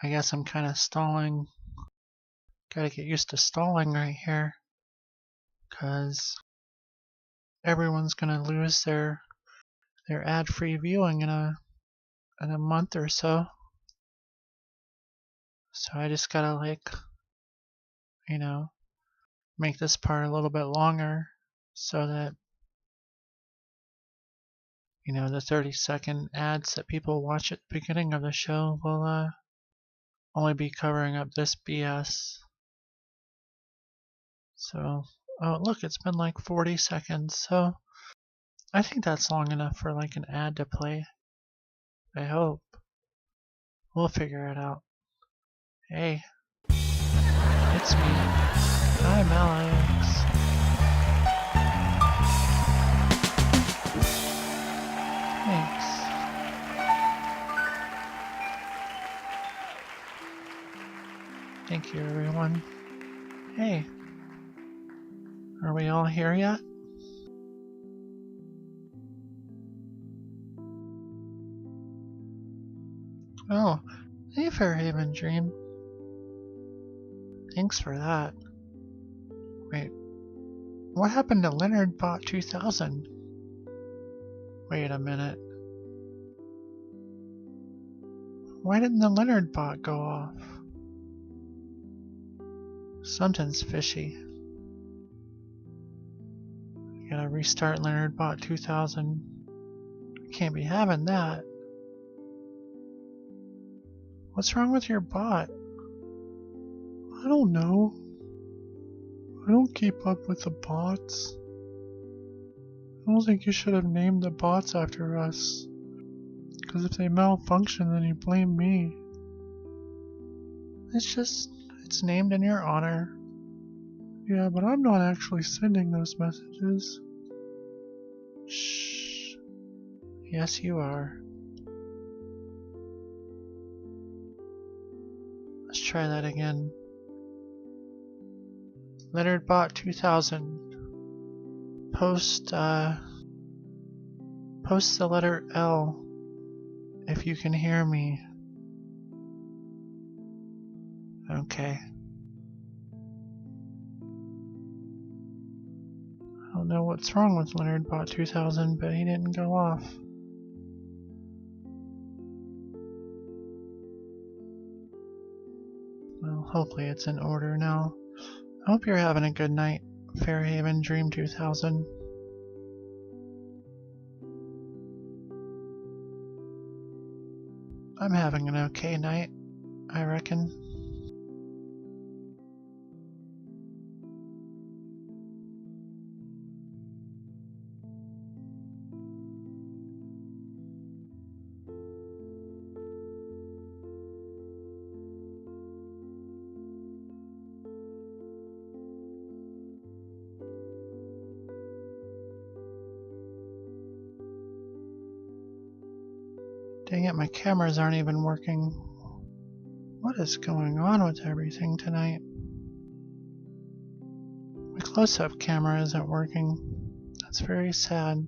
I guess I'm kind of stalling. Gotta get used to stalling right here, because everyone's gonna lose their ad-free viewing in a month or so. So I just gotta make this part a little bit longer so that the 30-second ads that people watch at the beginning of the show will only be covering up this BS. So, oh look, it's been like 40 seconds, so I think that's long enough for like an ad to play. I hope. We'll figure it out. Hey, it's me. I'm Alex. Thanks. Thank you, everyone. Hey, are we all here yet? Oh, hey, Fairhaven Dream. Thanks for that. Wait, what happened to LeonardBot 2000? Wait a minute. Why didn't the LeonardBot go off? Something's fishy. I gotta restart LeonardBot 2000. I can't be having that. What's wrong with your bot? I don't know. I don't keep up with the bots. I don't think you should have named the bots after us. Because if they malfunction, then you blame me. It's named in your honor. Yeah, but I'm not actually sending those messages. Shh. Yes, you are. Let's try that again. LeonardBot 2000. Post the letter L if you can hear me. Okay. I don't know what's wrong with LeonardBot 2000, but he didn't go off. Well, hopefully it's in order now. I hope you're having a good night, Fairhaven Dream 2000. I'm having an okay night, I reckon. Dang it, my cameras aren't even working. What is going on with everything tonight? My close-up camera isn't working. That's very sad.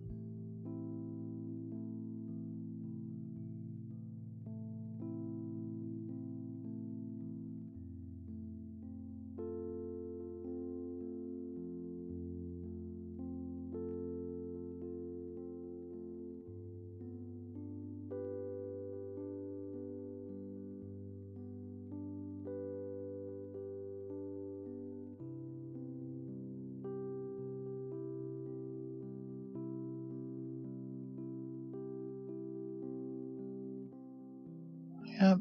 Yep.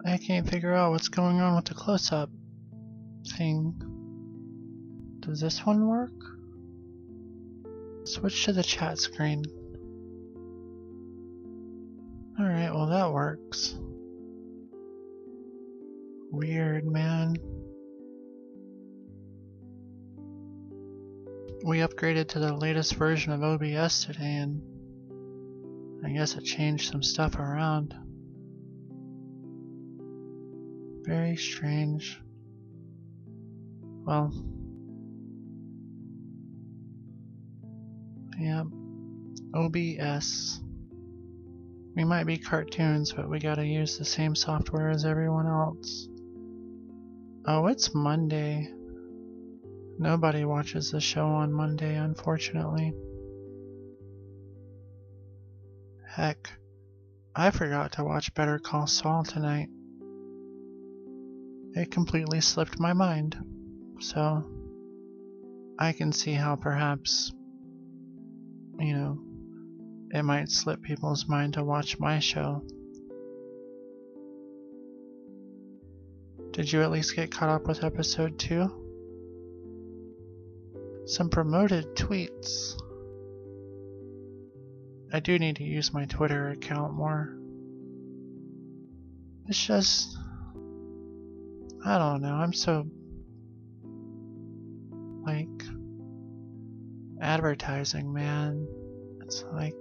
I can't figure out what's going on with the close-up thing. Does this one work? Switch to the chat screen. Alright, well that works. Weird, man. We upgraded to the latest version of OBS today, and I guess it changed some stuff around. Very strange. Well, yeah, OBS. We might be cartoons, but we gotta use the same software as everyone else. Oh, it's Monday. Nobody watches the show on Monday, unfortunately. Heck, I forgot to watch Better Call Saul tonight. It completely slipped my mind. So, I can see how perhaps, it might slip people's mind to watch my show. Did you at least get caught up with episode 2? Some promoted tweets. I do need to use my Twitter account more. It's just, I don't know, I'm so, advertising, man. It's like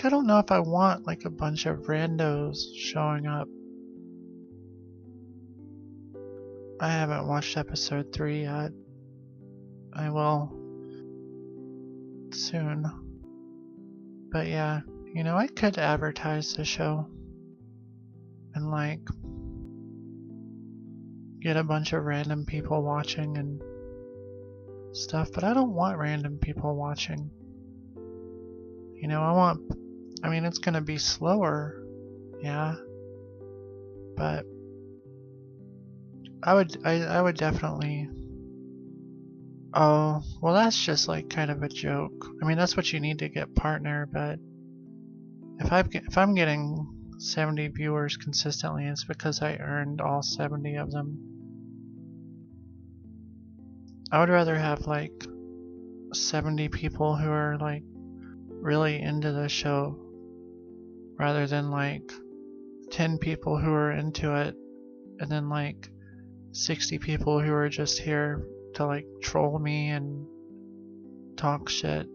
I don't know if I want a bunch of randos showing up. I haven't watched episode 3 yet. I will soon. But yeah, I could advertise the show and get a bunch of random people watching and stuff, but I don't want random people watching. It's gonna be slower, yeah, but I would definitely. Oh, well, that's just kind of a joke. That's what you need to get partner, but if I'm getting 70 viewers consistently, it's because I earned all 70 of them. I would rather have 70 people who are really into the show rather than 10 people who are into it and then 60 people who are just here to troll me and talk shit,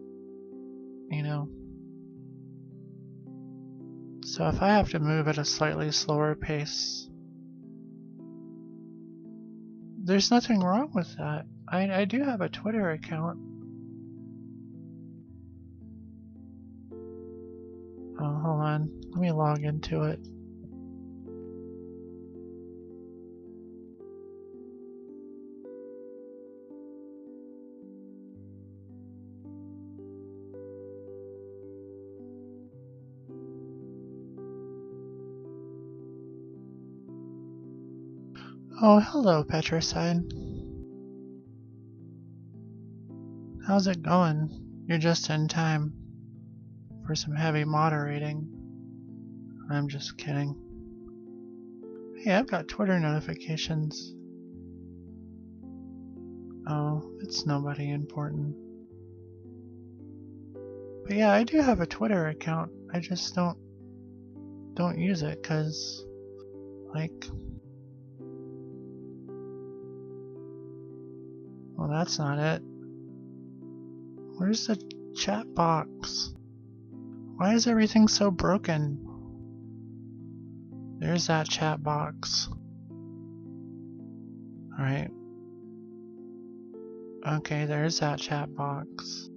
So if I have to move at a slightly slower pace, there's nothing wrong with that. I do have a Twitter account. Oh, hold on. Let me log into it. Oh, hello, Petricide. How's it going? You're just in time for some heavy moderating. I'm just kidding. Hey, I've got Twitter notifications. Oh, it's nobody important. But yeah, I do have a Twitter account. I just don't use it because well, that's not it. Where's the chat box? Why is everything so broken? There's that chat box. Alright. Okay, there's that chat box.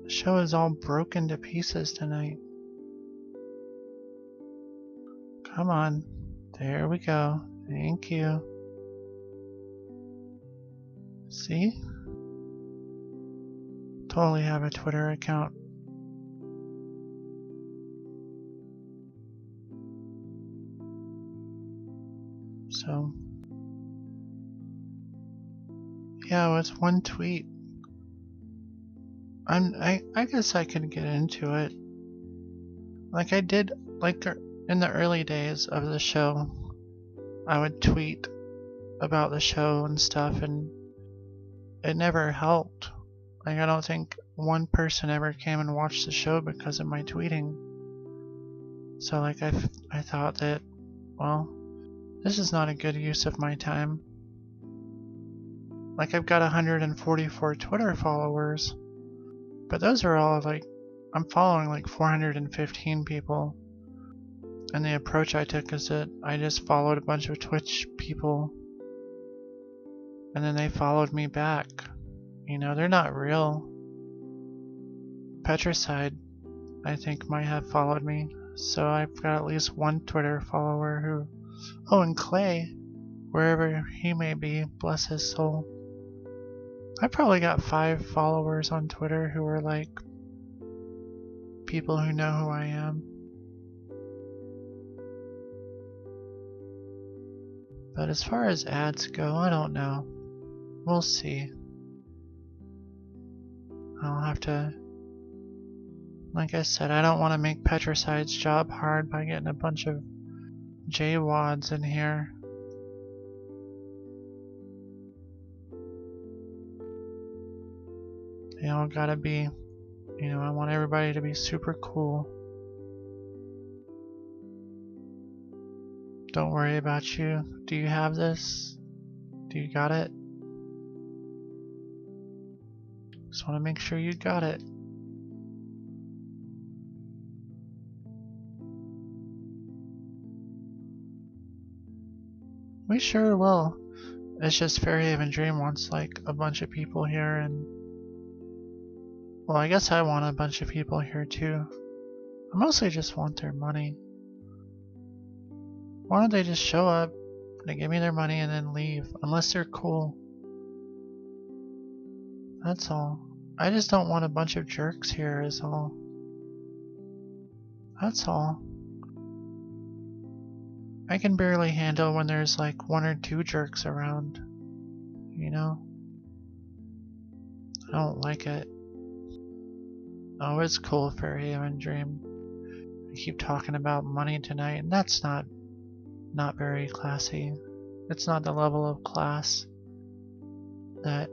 The show is all broken to pieces tonight. Come on. There we go. Thank you. See? Totally have a Twitter account. So, yeah, it's one tweet. I guess I could get into it. I did, in the early days of the show, I would tweet about the show and stuff, and it never helped. I don't think one person ever came and watched the show because of my tweeting. So I thought that, well, this is not a good use of my time. I've got 144 Twitter followers, but those are all I'm following 415 people. And the approach I took is that I just followed a bunch of Twitch people, and then they followed me back. They're not real. Petricide, I think, might have followed me. So I've got at least one Twitter follower who... Oh, and Clay, wherever he may be, bless his soul. I probably got 5 followers on Twitter who are like people who know who I am. But as far as ads go, I don't know. We'll see. I'll have to... Like I said, I don't want to make Petricide's job hard by getting a bunch of JWads in here. They all gotta be, you know, I want everybody to be super cool. Don't worry about you. Do you have this? Do you got it? Just want to make sure you got it. We sure will. It's just Fairhaven Dream wants like a bunch of people here, and well, I guess I want a bunch of people here too. I mostly just want their money. Why don't they just show up, they give me their money and then leave, unless they're cool. That's all. I just don't want a bunch of jerks here is all. That's all. I can barely handle when there's like 1 or 2 jerks around, you know? I don't like it. Oh, it's cool, Fairhaven Dream. I keep talking about money tonight, and that's not very classy. It's not the level of class that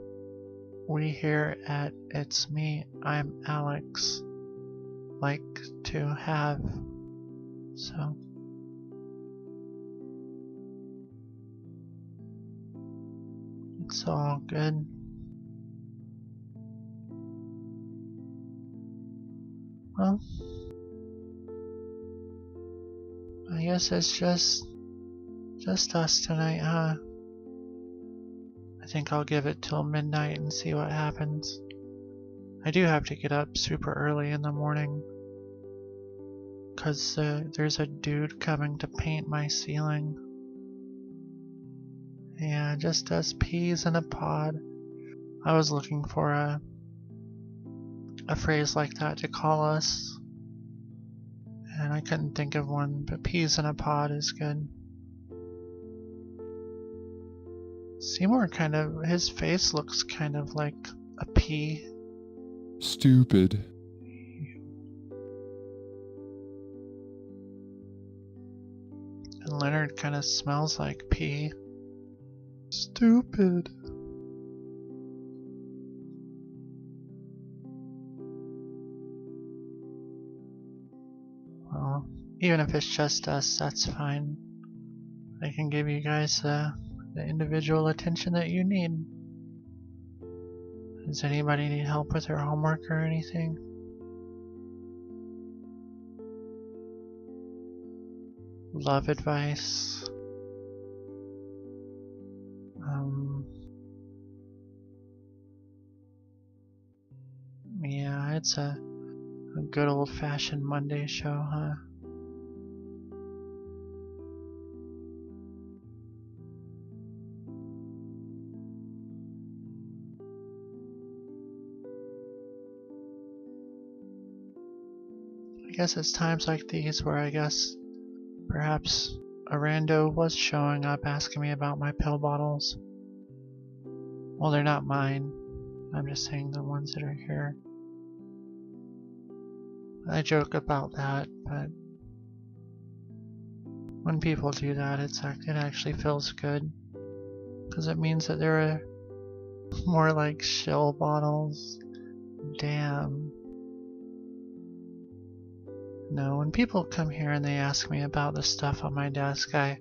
we here at It's Me, I'm Alex like to have. So it's all good. Well, I guess it's just us tonight, huh? I think I'll give it till midnight and see what happens. I do have to get up super early in the morning, cause there's a dude coming to paint my ceiling. Yeah, just us peas in a pod. I was looking for a phrase like that to call us, and I couldn't think of one, but peas in a pod is good. Seymour his face looks kind of like a pea. Stupid. And Leonard kind of smells like pee. Stupid. Well, even if it's just us, that's fine. I can give you guys the individual attention that you need. Does anybody need help with their homework or anything? Love advice? Yeah, it's a good old-fashioned Monday show, huh? I guess it's times like these where I guess perhaps a rando was showing up asking me about my pill bottles. Well, they're not mine. I'm just saying the ones that are here. I joke about that, but when people do that, it actually feels good. Because it means that there are more like shill bottles. Damn. No, when people come here and they ask me about the stuff on my desk, I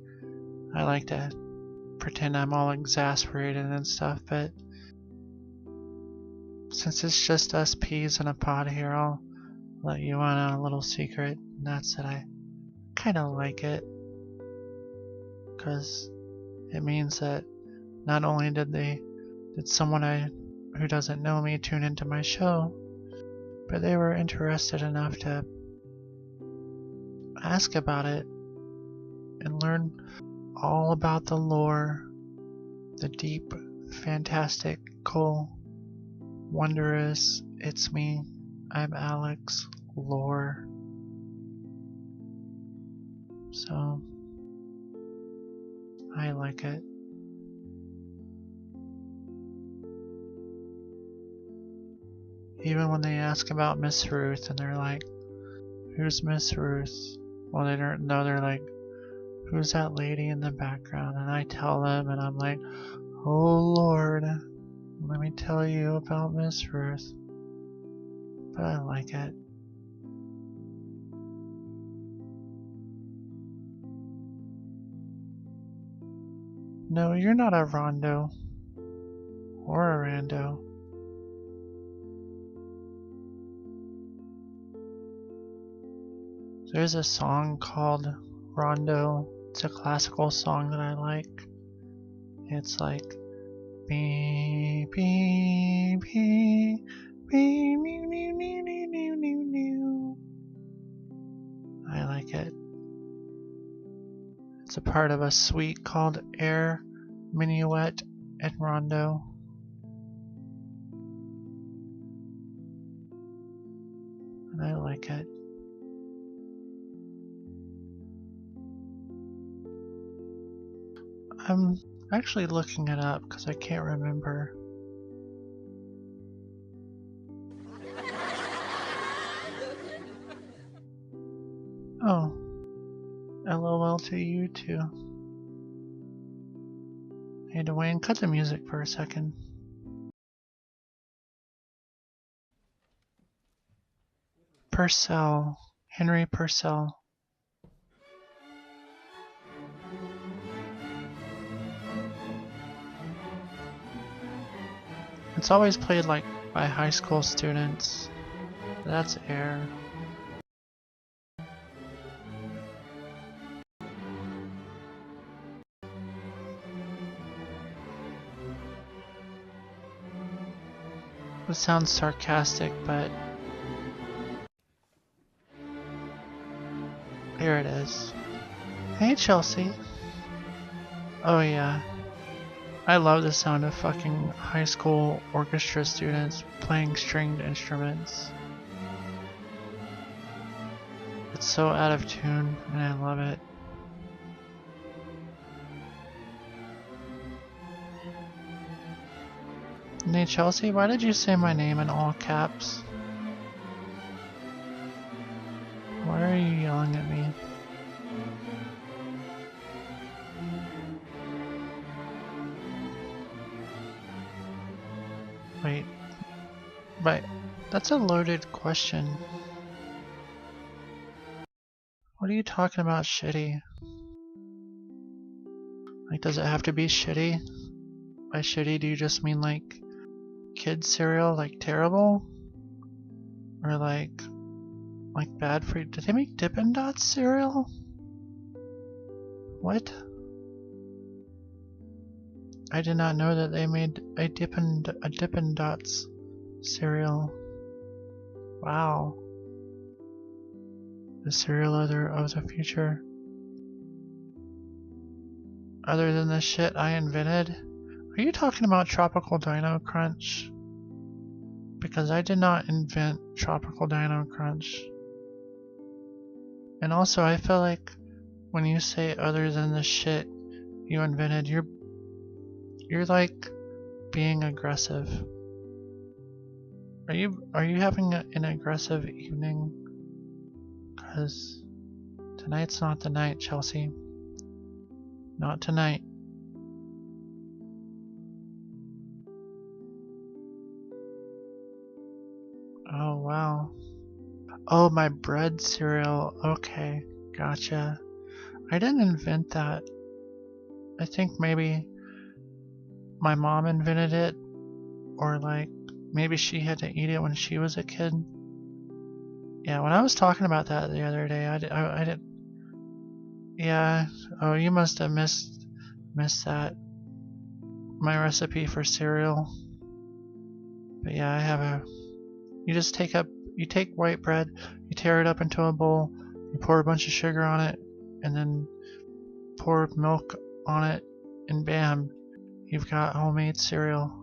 like to pretend I'm all exasperated and stuff, but since it's just us peas in a pod here, I'll let you in on a little secret, and that's that I kinda like it. Because it means that not only did someone who doesn't know me tune into my show, but they were interested enough to ask about it and learn all about the lore, the deep, fantastical, wondrous, it's me, I'm Alex, lore. So, I like it. Even when they ask about Miss Ruth and they're like, who's Miss Ruth? Well, they don't know, they're like, who's that lady in the background? And I tell them, and I'm like, oh Lord, let me tell you about Miss Ruth. But I like it. No, you're not a Rondo. Or a Rando. There's a song called Rondo. It's a classical song that I like. It's like beep beep beep beep mew mew mew mew mew mew mew. I like it. It's a part of a suite called Air, Minuet, and Rondo. And I like it. I'm actually looking it up because I can't remember. Oh, LOL to you too. Hey Dwayne, cut the music for a second. Purcell, Henry Purcell. It's always played like by high school students. That's Air. It sounds sarcastic, but here it is. Hey Chelsea. Oh yeah. I love the sound of fucking high school orchestra students playing stringed instruments. It's so out of tune and I love it. Hey Chelsea, why did you say my name in all caps? Why are you yelling at me? Wait, but that's a loaded question. What are you talking about shitty? Like, does it have to be shitty? By shitty, do you just mean like kid cereal, like terrible? Or like bad for you? Did they make Dippin' Dots cereal? What? I did not know that they made a Dippin' Dots cereal. Wow. The cereal of the future. Other than the shit I invented? Are you talking about Tropical Dino Crunch? Because I did not invent Tropical Dino Crunch. And also, I feel like when you say other than the shit you invented, you're like being aggressive. Are you having an aggressive evening? Cause tonight's not the night, Chelsea. Not tonight. Oh wow. Oh, my bread cereal. Okay, gotcha. I didn't invent that. I think maybe my mom invented it, or like maybe she had to eat it when she was a kid. Yeah, when I was talking about that the other day, I did. Yeah. Oh, you must have missed that. My recipe for cereal. But yeah, I have a. You You take white bread, you tear it up into a bowl, you pour a bunch of sugar on it, and then pour milk on it, and bam, you've got homemade cereal.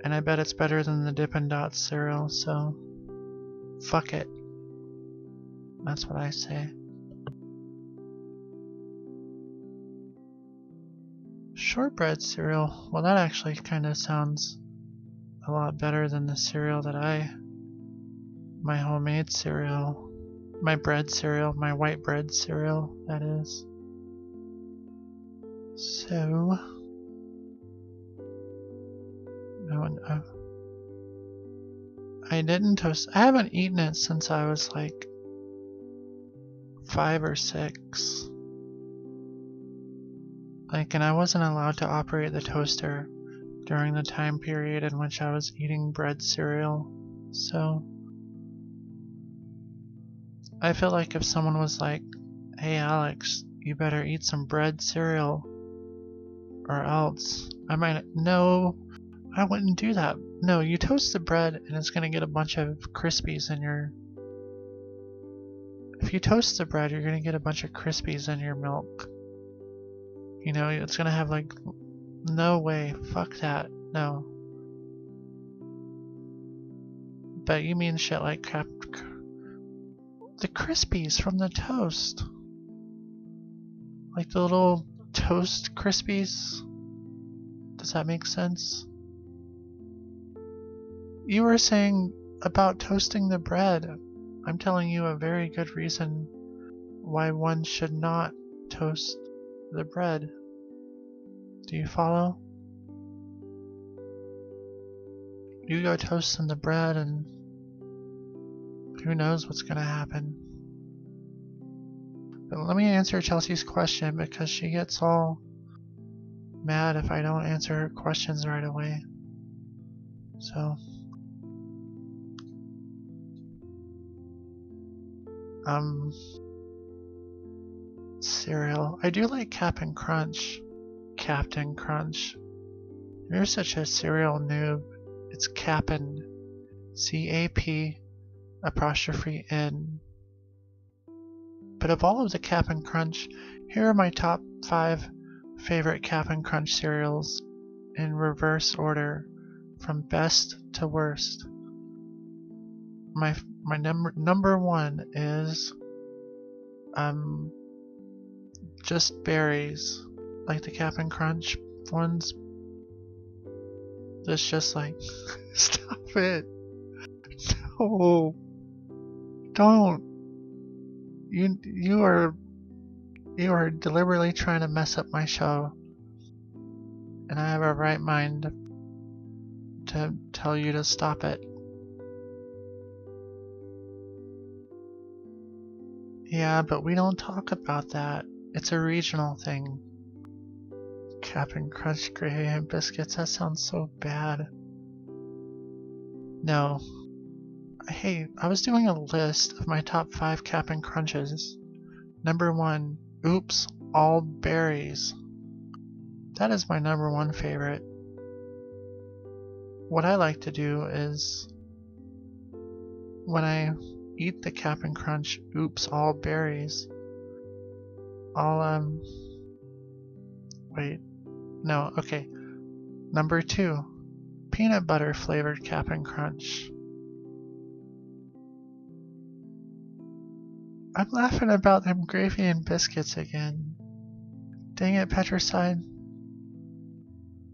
And I bet it's better than the Dippin' Dots cereal, so fuck it. That's what I say. Shortbread cereal, well, that actually kind of sounds a lot better than the cereal that my homemade cereal, my bread cereal, my white bread cereal, that is. So, no, I didn't toast. I haven't eaten it since I was like 5 or 6. And I wasn't allowed to operate the toaster during the time period in which I was eating bread cereal. So, I feel like if someone was like, hey Alex, you better eat some bread cereal or else, I might, no, I wouldn't do that. No, you toast the bread and it's gonna get a bunch of Crispies in your... If you toast the bread, you're gonna get a bunch of Crispies in your milk. You know, it's gonna have like... No way, fuck that, no. But you mean shit like the Crispies from the toast. Like the little toast Crispies. Does that make sense? You were saying about toasting the bread. I'm telling you a very good reason why one should not toast the bread. Do you follow? You go toasting the bread and who knows what's gonna happen. But let me answer Chelsea's question because she gets all mad if I don't answer her questions right away. So, cereal. I do like Cap'n Crunch. Captain Crunch. You're such a cereal noob. It's Cap'n. C-A-P apostrophe N. But of all of the Cap'n Crunch, here are my top 5 favorite Cap'n Crunch cereals in reverse order, from best to worst. My number 1 is just berries, like the Cap'n Crunch ones. It's just like stop it. No. Don't. You are deliberately trying to mess up my show. And I have a right mind to tell you to stop it. Yeah, but we don't talk about that. It's a regional thing. Cap'n Crunch gravy and biscuits, that sounds so bad. No. Hey, I was doing a list of my top 5 Cap'n Crunches. Number 1, oops, all berries. That is my number 1 favorite. What I like to do is, when I eat the Cap'n Crunch oops all berries, I'll wait, no, okay. Number 2, peanut butter flavored Cap'n Crunch. I'm laughing about them gravy and biscuits again. Dang it, Petricide.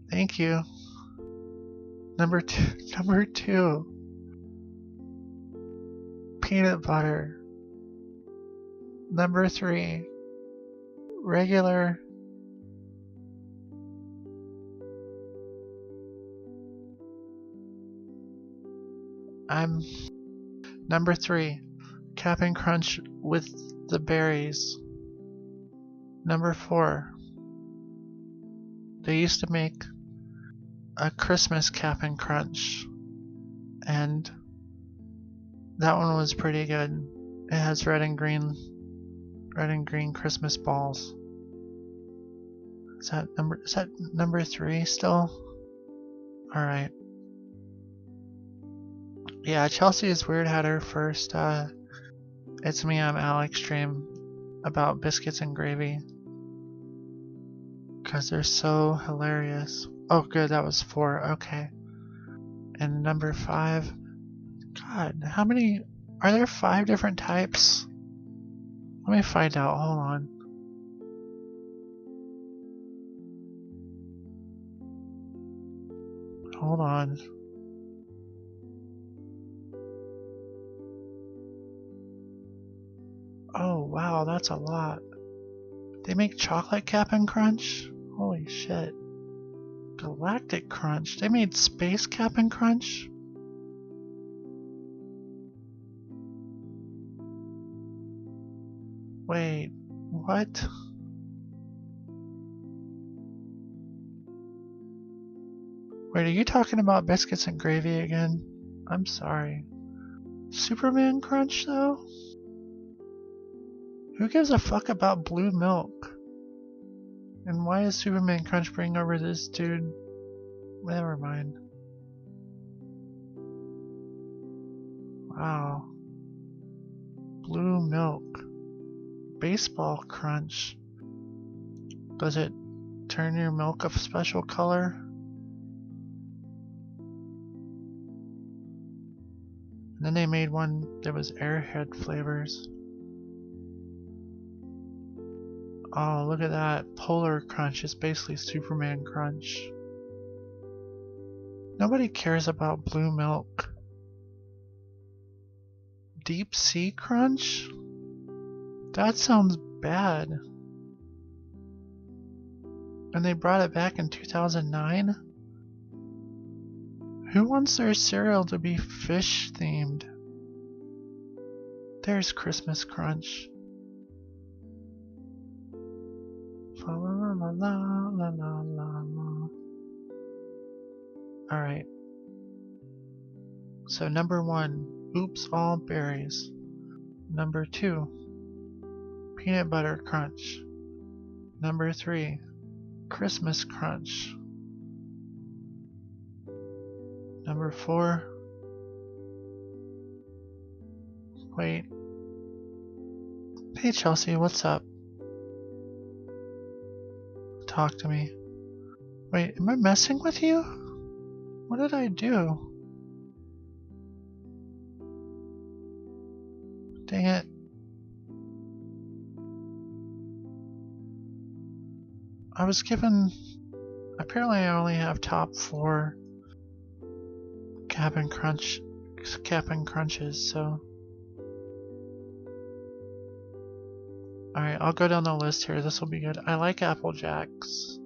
Thank you. Number 2, peanut butter. Number 3, regular. Number 3, Cap'n Crunch with the berries. Number 4, they used to make a Christmas Cap'n Crunch, and that one was pretty good. It has red and green Christmas balls. Is that number 3 still? Alright. Yeah, Chelsea's Weird had her first It's Me, I'm Alex stream about biscuits and gravy. Because they're so hilarious. Oh, good, that was 4. Okay. And number 5. God, how many? Are there 5 different types? Let me find out. Hold on. Hold on. Oh, wow, that's a lot. They make chocolate Cap'n Crunch? Holy shit. Galactic Crunch. They made Space Cap'n Crunch? Wait, what? Wait, are you talking about biscuits and gravy again? I'm sorry. Superman Crunch, though? Who gives a fuck about blue milk? And why is Superman Crunch bringing over this dude? Never mind. Wow. Blue milk. Baseball Crunch. Does it turn your milk a special color? And then they made one that was Airhead flavors. Oh, look at that. Polar Crunch is basically Superman Crunch. Nobody cares about blue milk. Deep Sea Crunch? That sounds bad. And they brought it back in 2009? Who wants their cereal to be fish themed? There's Christmas Crunch. La la la la la la la la. Alright. So number 1, Oops All Berries. Number 2, Peanut Butter Crunch. Number 3, Christmas Crunch. Number 4. Wait. Hey Chelsea, what's up? Talk to me. Wait, am I messing with you? What did I do? Dang it. I was given... Apparently I only have top 4 Cap'n Crunches, so... Alright, I'll go down the list here. This will be good. I like Apple Jacks.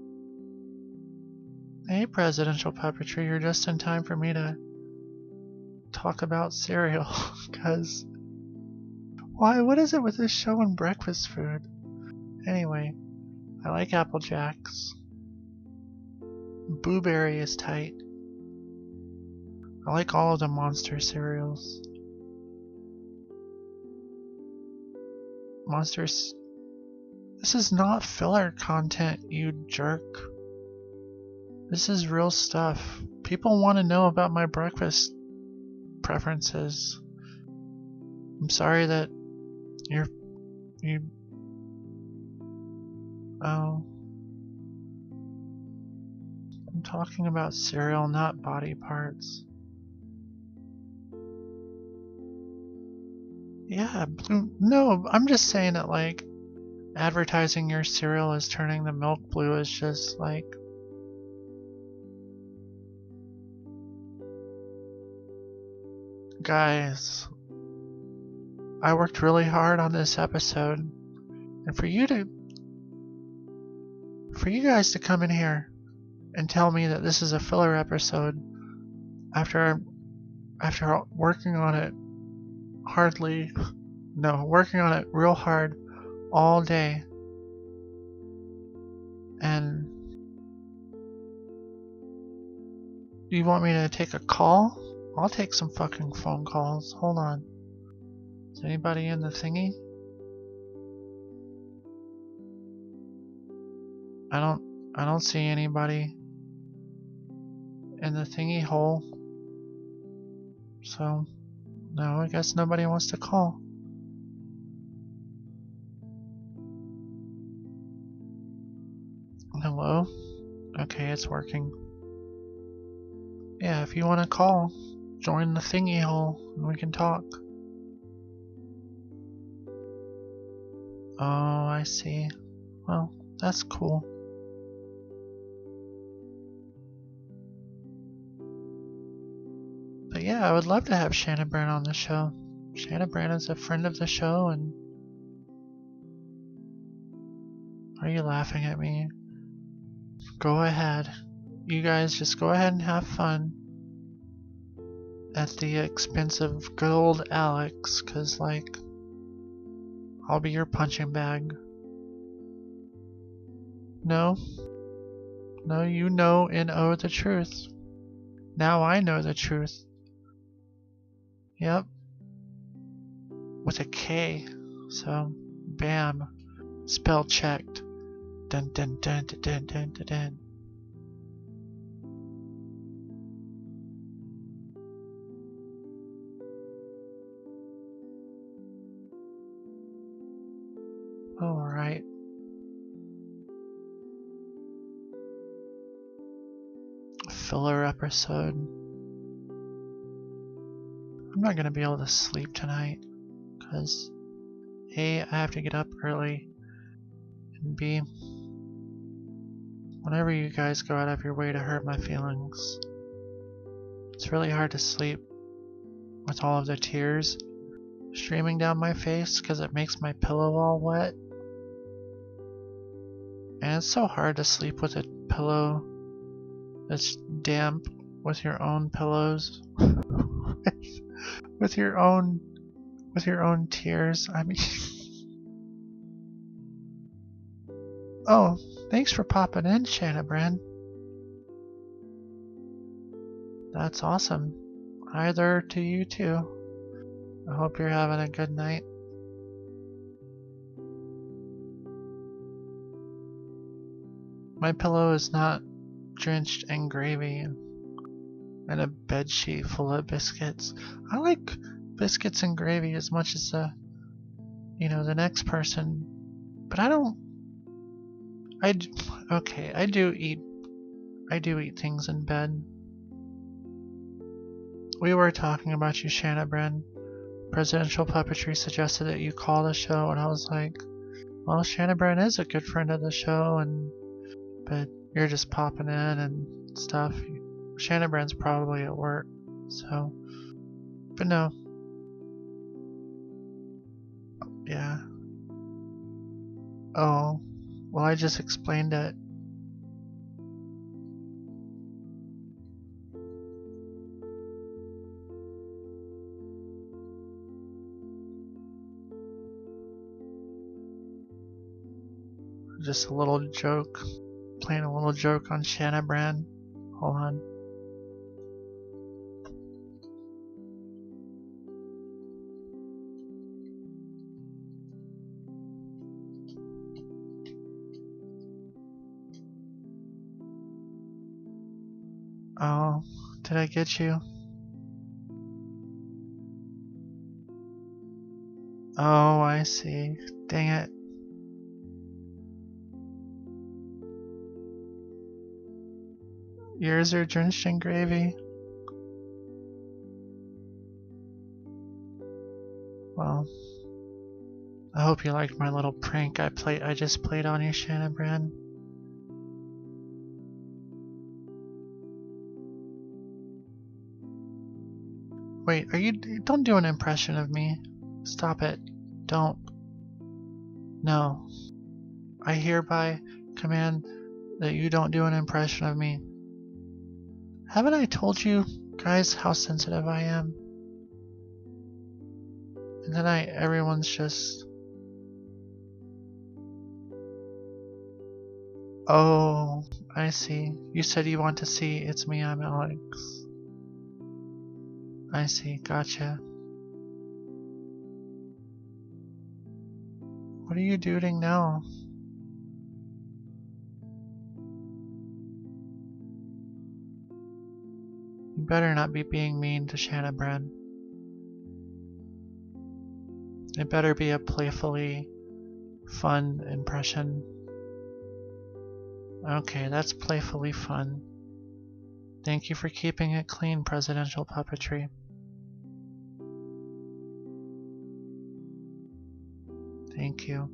Hey, Presidential Puppetry, you're just in time for me to talk about cereal. Because... Why? What is it with this show and breakfast food? Anyway, I like Apple Jacks. Blueberry is tight. I like all of the Monster cereals. Monsters... This is not filler content, you jerk. This is real stuff. People want to know about my breakfast preferences. I'm sorry that Oh. I'm talking about cereal, not body parts. Yeah, blue. No, I'm just saying that, like, advertising your cereal as turning the milk blue is just like... Guys, I worked really hard on this episode, and for you guys to come in here and tell me that this is a filler episode after working on it working on it real hard all day, and you want me to take a call? I'll take some fucking phone calls. Hold on. Is anybody in the thingy? I don't see anybody in the thingy hole. So, no, I guess nobody wants to call. Hello? Okay, it's working. Yeah, if you want to call, join the thingy hole and we can talk. Oh, I see. Well, that's cool. But yeah, I would love to have Shannon Brand on the show. Shannon Brand is a friend of the show, and are you laughing at me? Go ahead. You guys just go ahead and have fun at the expense of good old Alex, cause like, I'll be your punching bag. No. No, you know and owe the truth. Now I know the truth. Yep. With a K. So, bam. Spell checked. Dun dun dun dun dun dun dun dun. Alright. Filler episode. I'm not gonna be able to sleep tonight, because A, I have to get up early, and B, whenever you guys go out of your way to hurt my feelings, it's really hard to sleep with all of the tears streaming down my face because it makes my pillow all wet. And it's so hard to sleep with a pillow that's damp with your own pillows. with your own tears. I mean Oh, thanks for popping in, Shannon Brand. That's awesome. Hi there to you too. I hope you're having a good night. My pillow is not drenched in gravy and a bed sheet full of biscuits. I like biscuits and gravy as much as the next person, but I don't. Okay, I do eat things in bed. We were talking about you, Shannon Brand. Presidential Puppetry suggested that you call the show, and I was like, well, Shannon Brand is a good friend of the show, but you're just popping in and stuff. Shannon Brand's probably at work, so. But no. Yeah. Oh, well, I just explained it. Just a little joke. Playing a little joke on Shannon Brand. Hold on. Oh, did I get you? Oh, I see. Dang it. Yours are drenched in gravy? Well, I hope you liked my little prank I just played on you, Shannon Brand. Wait, don't do an impression of me. Stop it. Don't. No. I hereby command that you don't do an impression of me. Haven't I told you guys how sensitive I am? And tonight everyone's just... Oh, I see. You said you want to see It's Me, I'm Alex. I see, gotcha. What are you doing now? You better not be being mean to Shanna Bren. It better be a playfully fun impression. Okay, that's playfully fun. Thank you for keeping it clean, presidential puppetry. Thank you.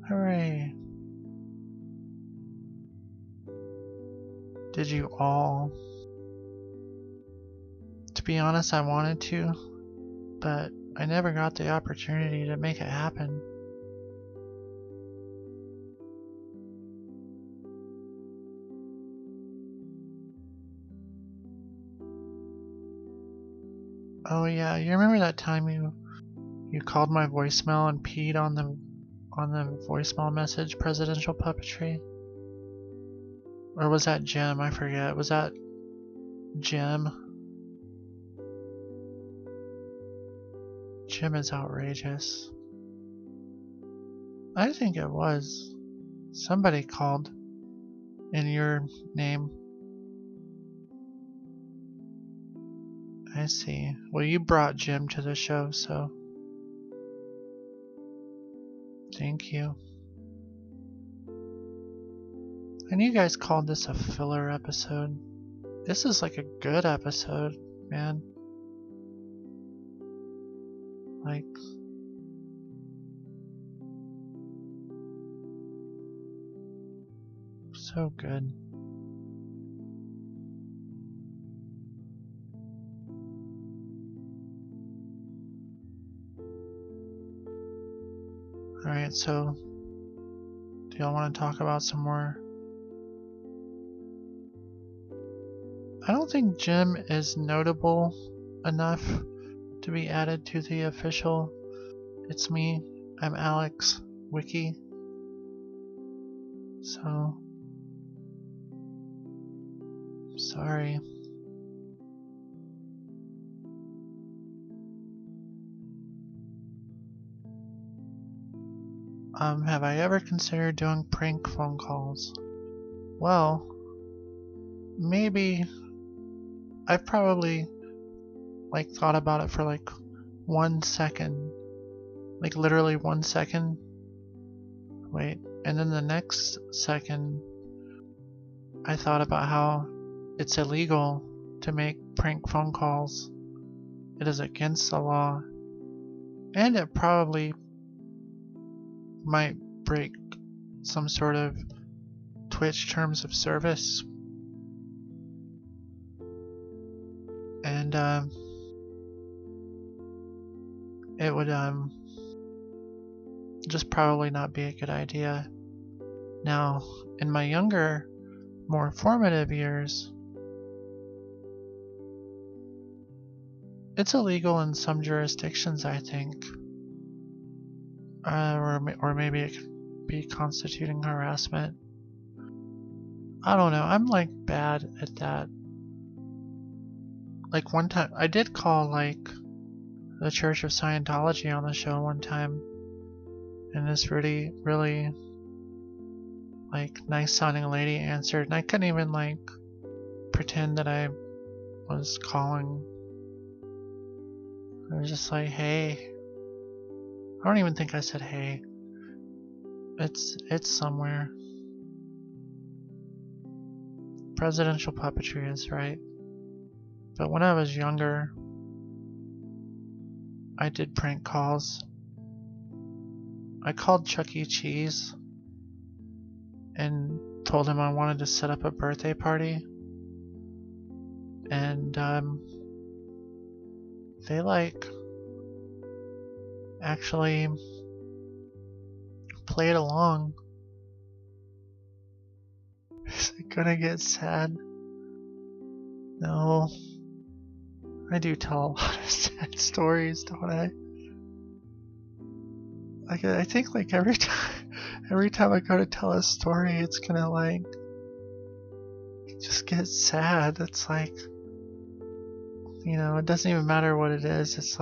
Hooray. Did you all? To be honest, I wanted to, but I never got the opportunity to make it happen. Oh yeah, you remember that time you called my voicemail and peed on the voicemail message, presidential puppetry? Or was that Jim? I forget. Was that Jim? Jim is outrageous. I think it was. Somebody called in your name. I see. Well, you brought Jim to the show, so thank you. And you guys called this a filler episode. This is like a good episode, man. Like, so good. Alright, so do y'all want to talk about some more? I don't think Jim is notable enough to be added to the official It's Me, I'm Alex wiki. So, sorry. Have I ever considered doing prank phone calls? Well, maybe. I've probably thought about it for 1 second. Literally 1 second. Wait, and then the next second I thought about how it's illegal to make prank phone calls. It is against the law. And it probably might break some sort of Twitch terms of service. And it would just probably not be a good idea. Now, in my younger, more formative years, it's illegal in some jurisdictions, I think. Or maybe it could be constituting harassment. I don't know, I'm bad at that. One time, I did call the Church of Scientology on the show one time. And this really nice sounding lady answered, and I couldn't even pretend that I was calling. I was just like, hey. I don't even think I said hey. It's somewhere. Presidential puppetry is right. But when I was younger, I did prank calls. I called Chuck E. Cheese and told him I wanted to set up a birthday party. And they actually played along. Is it gonna get sad? No. I do tell a lot of sad stories, don't I? I think every time I go to tell a story, it's gonna just get sad. It's it doesn't even matter what it is. It's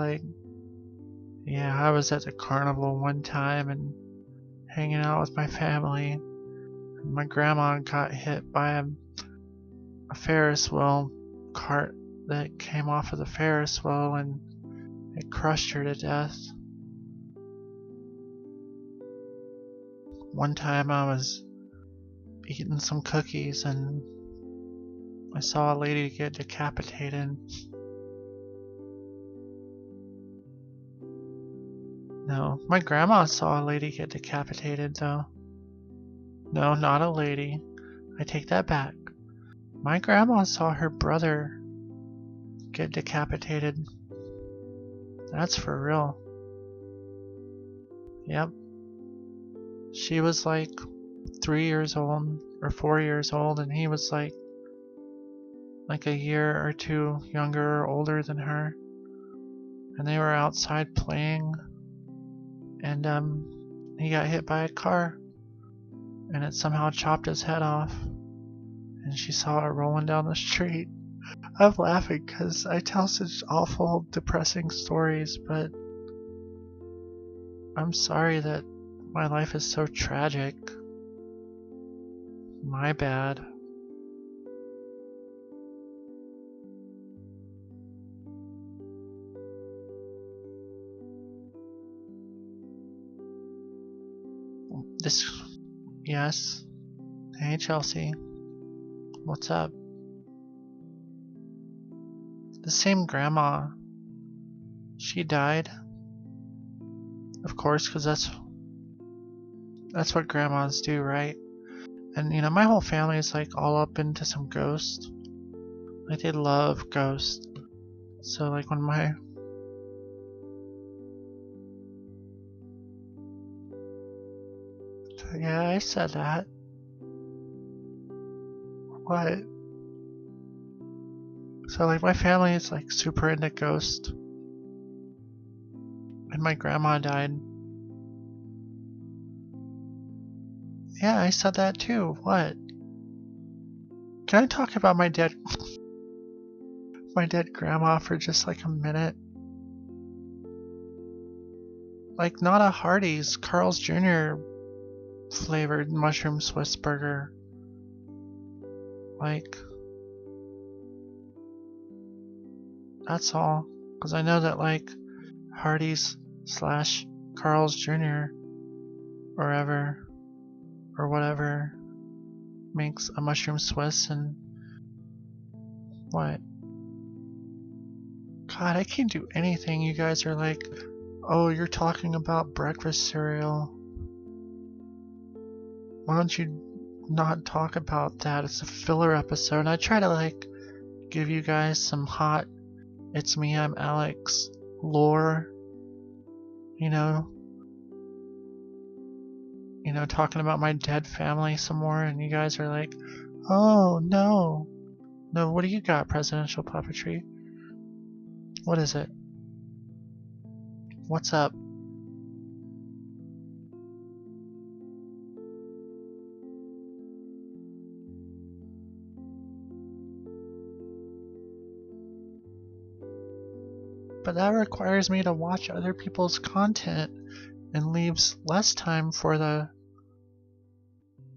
yeah, I was at the carnival one time and hanging out with my family, My grandma got hit by a Ferris wheel cart that came off of the Ferris wheel and it crushed her to death. One time I was eating some cookies and I saw a lady get decapitated. No, my grandma saw a lady get decapitated though. No, not a lady. I take that back. My grandma saw her brother get decapitated. That's for real. Yep. She was like 3 years old or 4 years old and he was like a year or two younger or older than her. And they were outside playing and he got hit by a car and it somehow chopped his head off. And she saw it rolling down the street. I'm laughing because I tell such awful, depressing stories, but I'm sorry that my life is so tragic. My bad. Yes. Hey Chelsea. What's up? The same grandma. She died. Of course, because that's what grandmas do, right? And you know, my whole family is like all up into some ghosts. Like they love ghosts. So like when my yeah, I said that. What? So like my family is like super into ghosts. And my grandma died. Yeah, I said that too. What? Can I talk about my dead grandma for just like a minute? Like not a Hardee's, Carl's Jr. flavored mushroom Swiss burger. Like that's all. Because I know that like Hardee's / Carl's Jr. or whatever makes a mushroom Swiss and what? God, I can't do anything. You guys are like, oh, you're talking about breakfast cereal. Why don't you not talk about that? It's a filler episode. I try to like give you guys some hot "It's me, I'm Alex" lore. You know, talking about my dead family some more, and you guys are like, oh no. No, what do you got, Presidential Puppetry? What is it? What's up? But that requires me to watch other people's content and leaves less time for the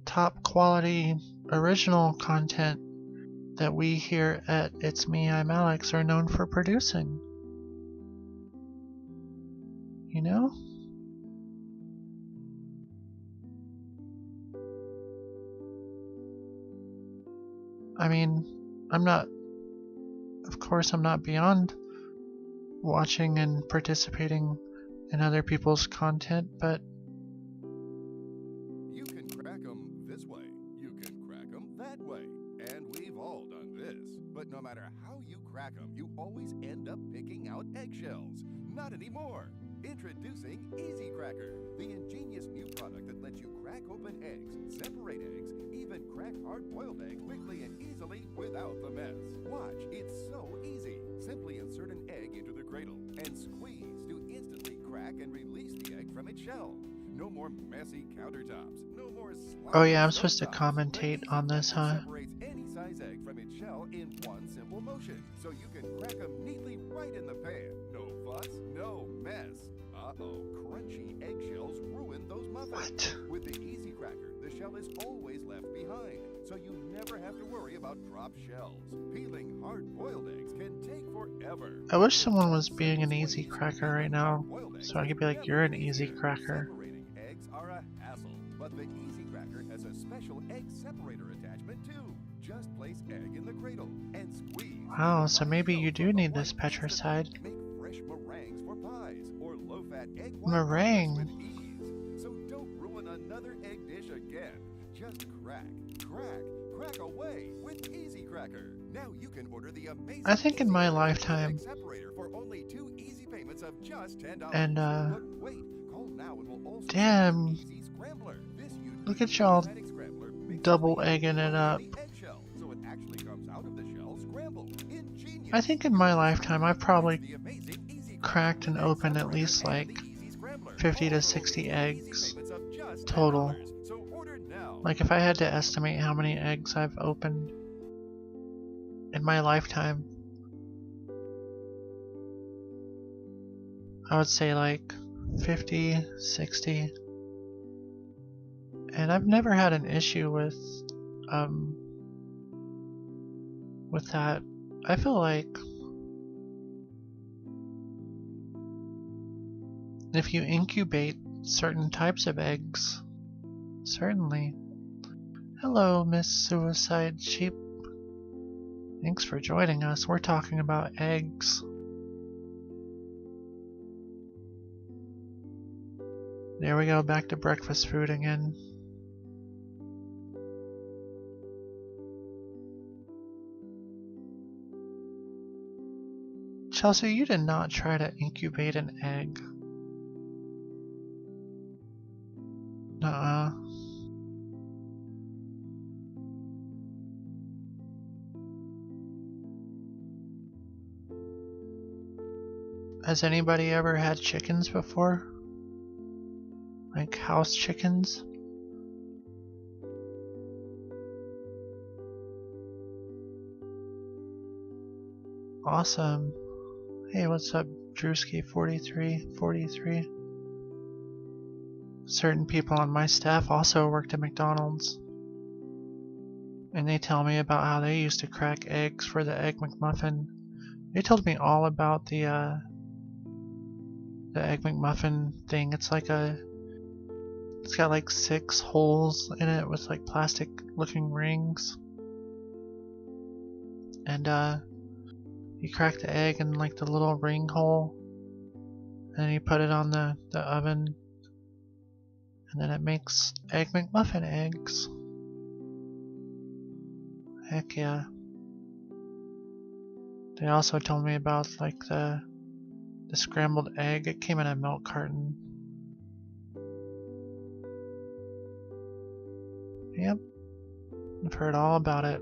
top quality original content that we here at It's Me, I'm Alex are known for producing. You know? I mean, of course I'm not beyond watching and participating in other people's content, but you can crack 'em this way, you can crack 'em that way, and we've all done this. But no matter how you crack 'em, you always end up picking out eggshells. Not anymore. Introducing Easy Cracker, the ingenious new product that lets you crack open eggs, separate eggs, even crack hard-boiled eggs quickly and easily without the mess. Watch, it's so easy. Simply insert an egg into the cradle and squeeze to instantly crack and release the egg from its shell. No more messy countertops. No more sloppy. Oh yeah, I'm supposed to commentate on this, huh? Separates any size egg from its shell in one simple motion, so you can crack them neatly right in the pan. No fuss, no mess. Uh-oh, crunchy eggshells ruin those muffins. What? With the Easy Cracker, the shell is always left kind, so you never have to worry about dropped shells. Peeling hard-boiled eggs can take forever. I wish someone was being an easy cracker right now, so I could be like, Never you're an get easy easier. cracker. Separating eggs are a hassle, but the Easy Cracker has a special egg separator attachment too. Just place egg in the cradle and squeeze. Wow, so maybe you do need this Petricide. Make fresh meringues for pies or low-fat egg Meringue. with ease. So don't ruin another egg dish again. Just crack, crack away with Easy Cracker. Now you can order the amazing. I think in my Easy Cracker lifetime, egg separator for only 2 easy payments of just $10. and But wait, call now and we'll also damn, Easy Scrambler. This unique look at y'all automatic scrambler mixes double the eggs egging it up. from the eggshell, so it actually comes out of the shell scrambled. Ingenious. I think in my lifetime I've probably The amazing Easy cracked and Cracker egg opened at separator least and like the Easy Scrambler, 50 all to for 60 only eggs easy payments of just total. $10. So order now. Like if I had to estimate how many eggs I've opened in my lifetime, I would say like 50, 60. And I've never had an issue with that. I feel like if you incubate certain types of eggs, certainly. Hello, Miss Suicide Sheep. Thanks for joining us. We're talking about eggs. There we go, back to breakfast food again. Chelsea, you did not try to incubate an egg. Nuh-uh. Has anybody ever had chickens before? Like house chickens? Awesome. Hey, what's up, Drewski4343? Certain people on my staff also worked at McDonald's. And they tell me about how they used to crack eggs for the Egg McMuffin. They told me all about the Egg McMuffin thing. It's got like 6 holes in it with like plastic looking rings. And you crack the egg in like the little ring hole. And you put it on the oven. And then it makes Egg McMuffin eggs. Heck yeah. They also told me about like the scrambled egg. It came in a milk carton. Yep. I've heard all about it.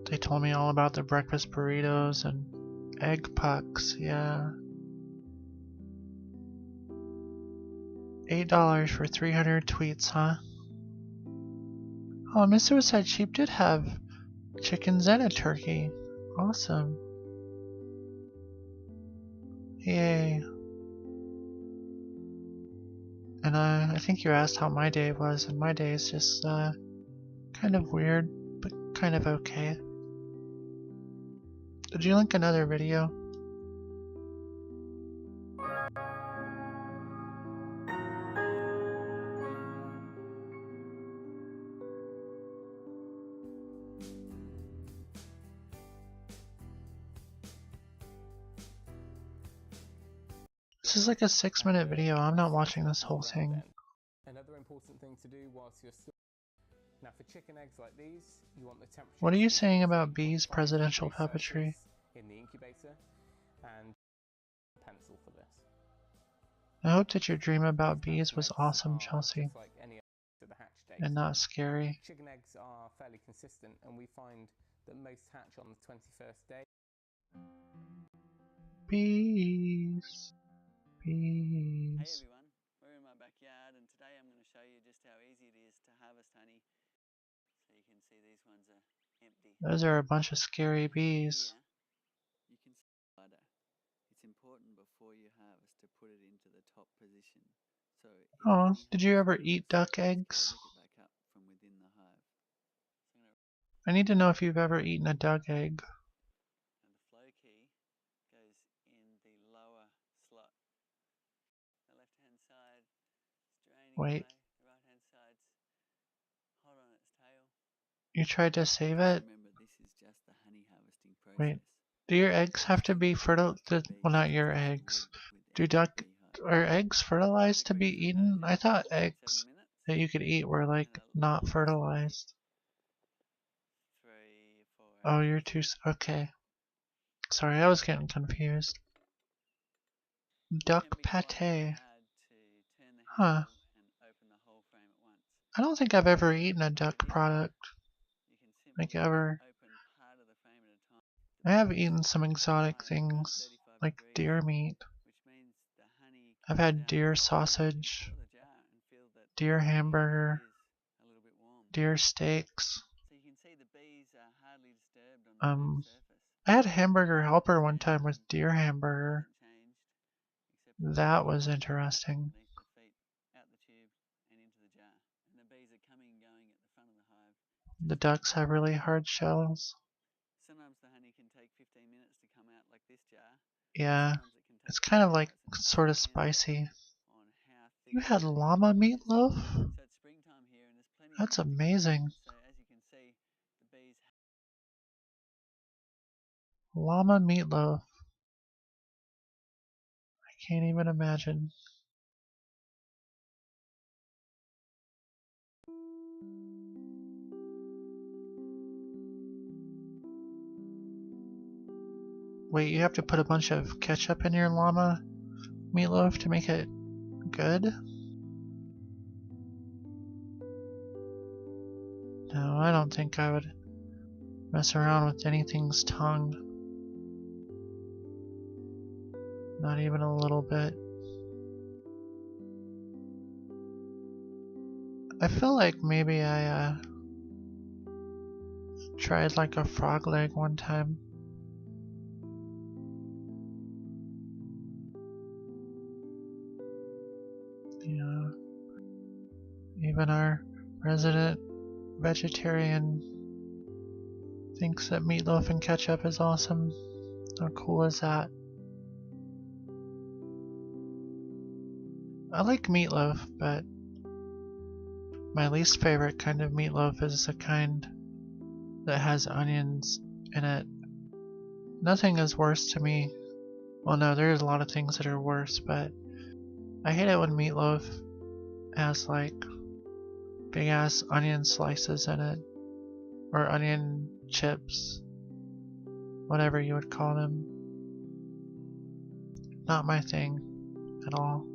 They told me all about the breakfast burritos and egg pucks, yeah. $8 for 300 tweets, huh? Oh, Miss Suicide Sheep did have chickens and a turkey. Awesome. Yay. And I think you asked how my day was, and my day is just kind of weird, but kind of okay. Did you link another video? This is like a 6-minute video. I'm not watching this whole thing. Another important thing to do whilst you're still now for chicken eggs like these, you want the temperature. What are you saying about Bee's presidential puppetry? In the incubator, and pencil for this. I hope that your dream about bees was awesome, Chelsea, Like any other the hatch date. and not scary. Chicken eggs are fairly consistent, and we find that most hatch on the 21st day. Bees. Hey Bees. everyone, we're in my backyard and today I'm going to show you just how easy it is to harvest honey. So you can see these ones are empty. Those are a bunch of scary bees. Here, you can see the ladder. It's important before you harvest to put it into the top position Oh, did you ever eat duck eggs? Back up from within the hive. So I'm gonna, I need to know if you've ever eaten a duck egg. and the flow key goes in the lower slot. The left hand side is draining Wait, away. The right hand side's hot on its tail. you tried to save Just it? remember, this is just the honey harvesting Wait, process. do your eggs have to Still be keeping fertile? the Well, bees not just your as you eggs. would with Do any duck beehive. are eggs So fertilized to the be creeks are eaten? I padded thought in 6-7 eggs minutes, that you could eat were like and a not long fertilized. 3 or 4 Oh, hours. you're too okay. Sorry, I was getting confused. It Duck can be quite pate. hard to turn the Huh. handle and open the whole frame at once. I don't think I've ever So eaten a with duck this product. one, you can Like simply ever. open part of the frame at a time. I The have bees eaten some exotic hive at around things, 35 like degrees, deer meat. which means the honey I've comes had out deer hot. You can sausage, feel the jar and feel that deer the honey hamburger, actually is a little bit warm. deer steaks. So you can see the bees are hardly disturbed on the burnt surface. I had hamburger So helper the one time scan with deer hamburger. hasn't changed except for the That honey was interesting. underneath the feet, out the tube and into the jar. And the bees are coming and going at the front of the hive. The Just ducks have really hard shells. sometimes the honey can take 15 minutes to come out like this jar. Yeah, Sometimes it can take it's kind of 30 like minutes. It just sort of depends spicy. on how thick You the had honey llama is. meatloaf? So it's springtime here and there's plenty of That's honey to go amazing. around. So as you can see, the bees Llama meatloaf. I can't even imagine. Wait, you have to put a bunch of ketchup in your llama meatloaf to make it good? No, I don't think I would mess around with anything's tongue. Not even a little bit. I feel like maybe I tried like a frog leg one time. Yeah. Even our resident vegetarian thinks that meatloaf and ketchup is awesome. How cool is that? I like meatloaf, but my least favorite kind of meatloaf is the kind that has onions in it. Nothing is worse to me. Well, no, there's a lot of things that are worse, but I hate it when meatloaf has like big ass onion slices in it, or onion chips, whatever you would call them. Not my thing at all.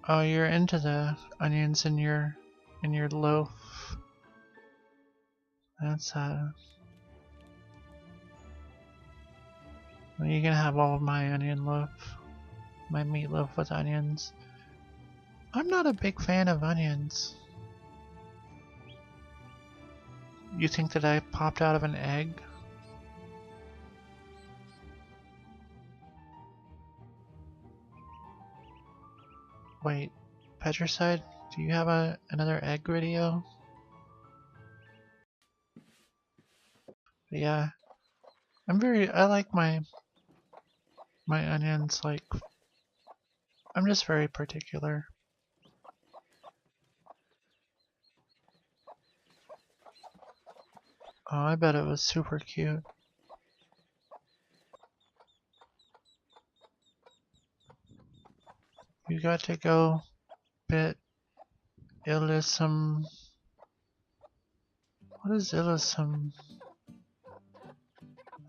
Oh, you're into the onions in your loaf. That's well, you can have all of my onion loaf, my meatloaf with onions. I'm not a big fan of onions. You think that I popped out of an egg? Wait, Petricide, do you have another egg video? But yeah, I like my onions, like, I'm just very particular. Oh, I bet it was super cute. You got to go bit Illisum. What is Illisum?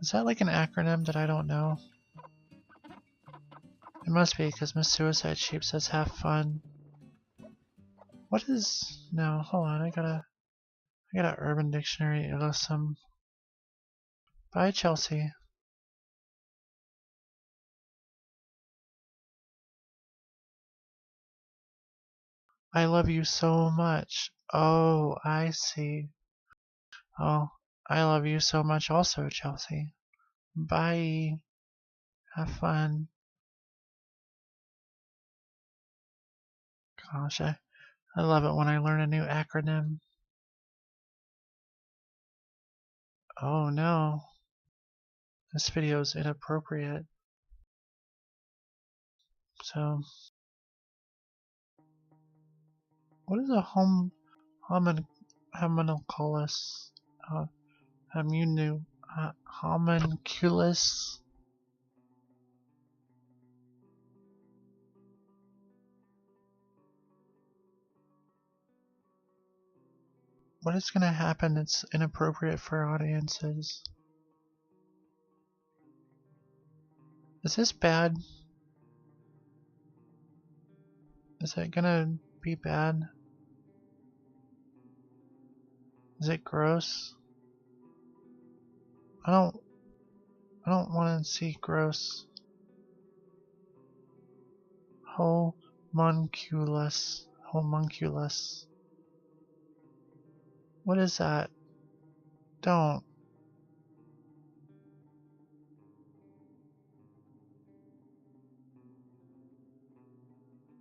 Is that like an acronym that I don't know? It must be, because Miss Suicide Sheep says have fun. What is... No, hold on, I gotta Urban Dictionary Illisum. Bye, Chelsea. I love you so much. Oh, I see. Oh, I love you so much also, Chelsea. Bye. Have fun. Gosh, I love it when I learn a new acronym. Oh no, this video is inappropriate. So, what is a homunculus? Homunculus? What is gonna happen that's inappropriate for audiences? Is this bad? Is it gonna be bad? Is it gross? I don't want to see gross. Homunculus. Homunculus. What is that? Don't.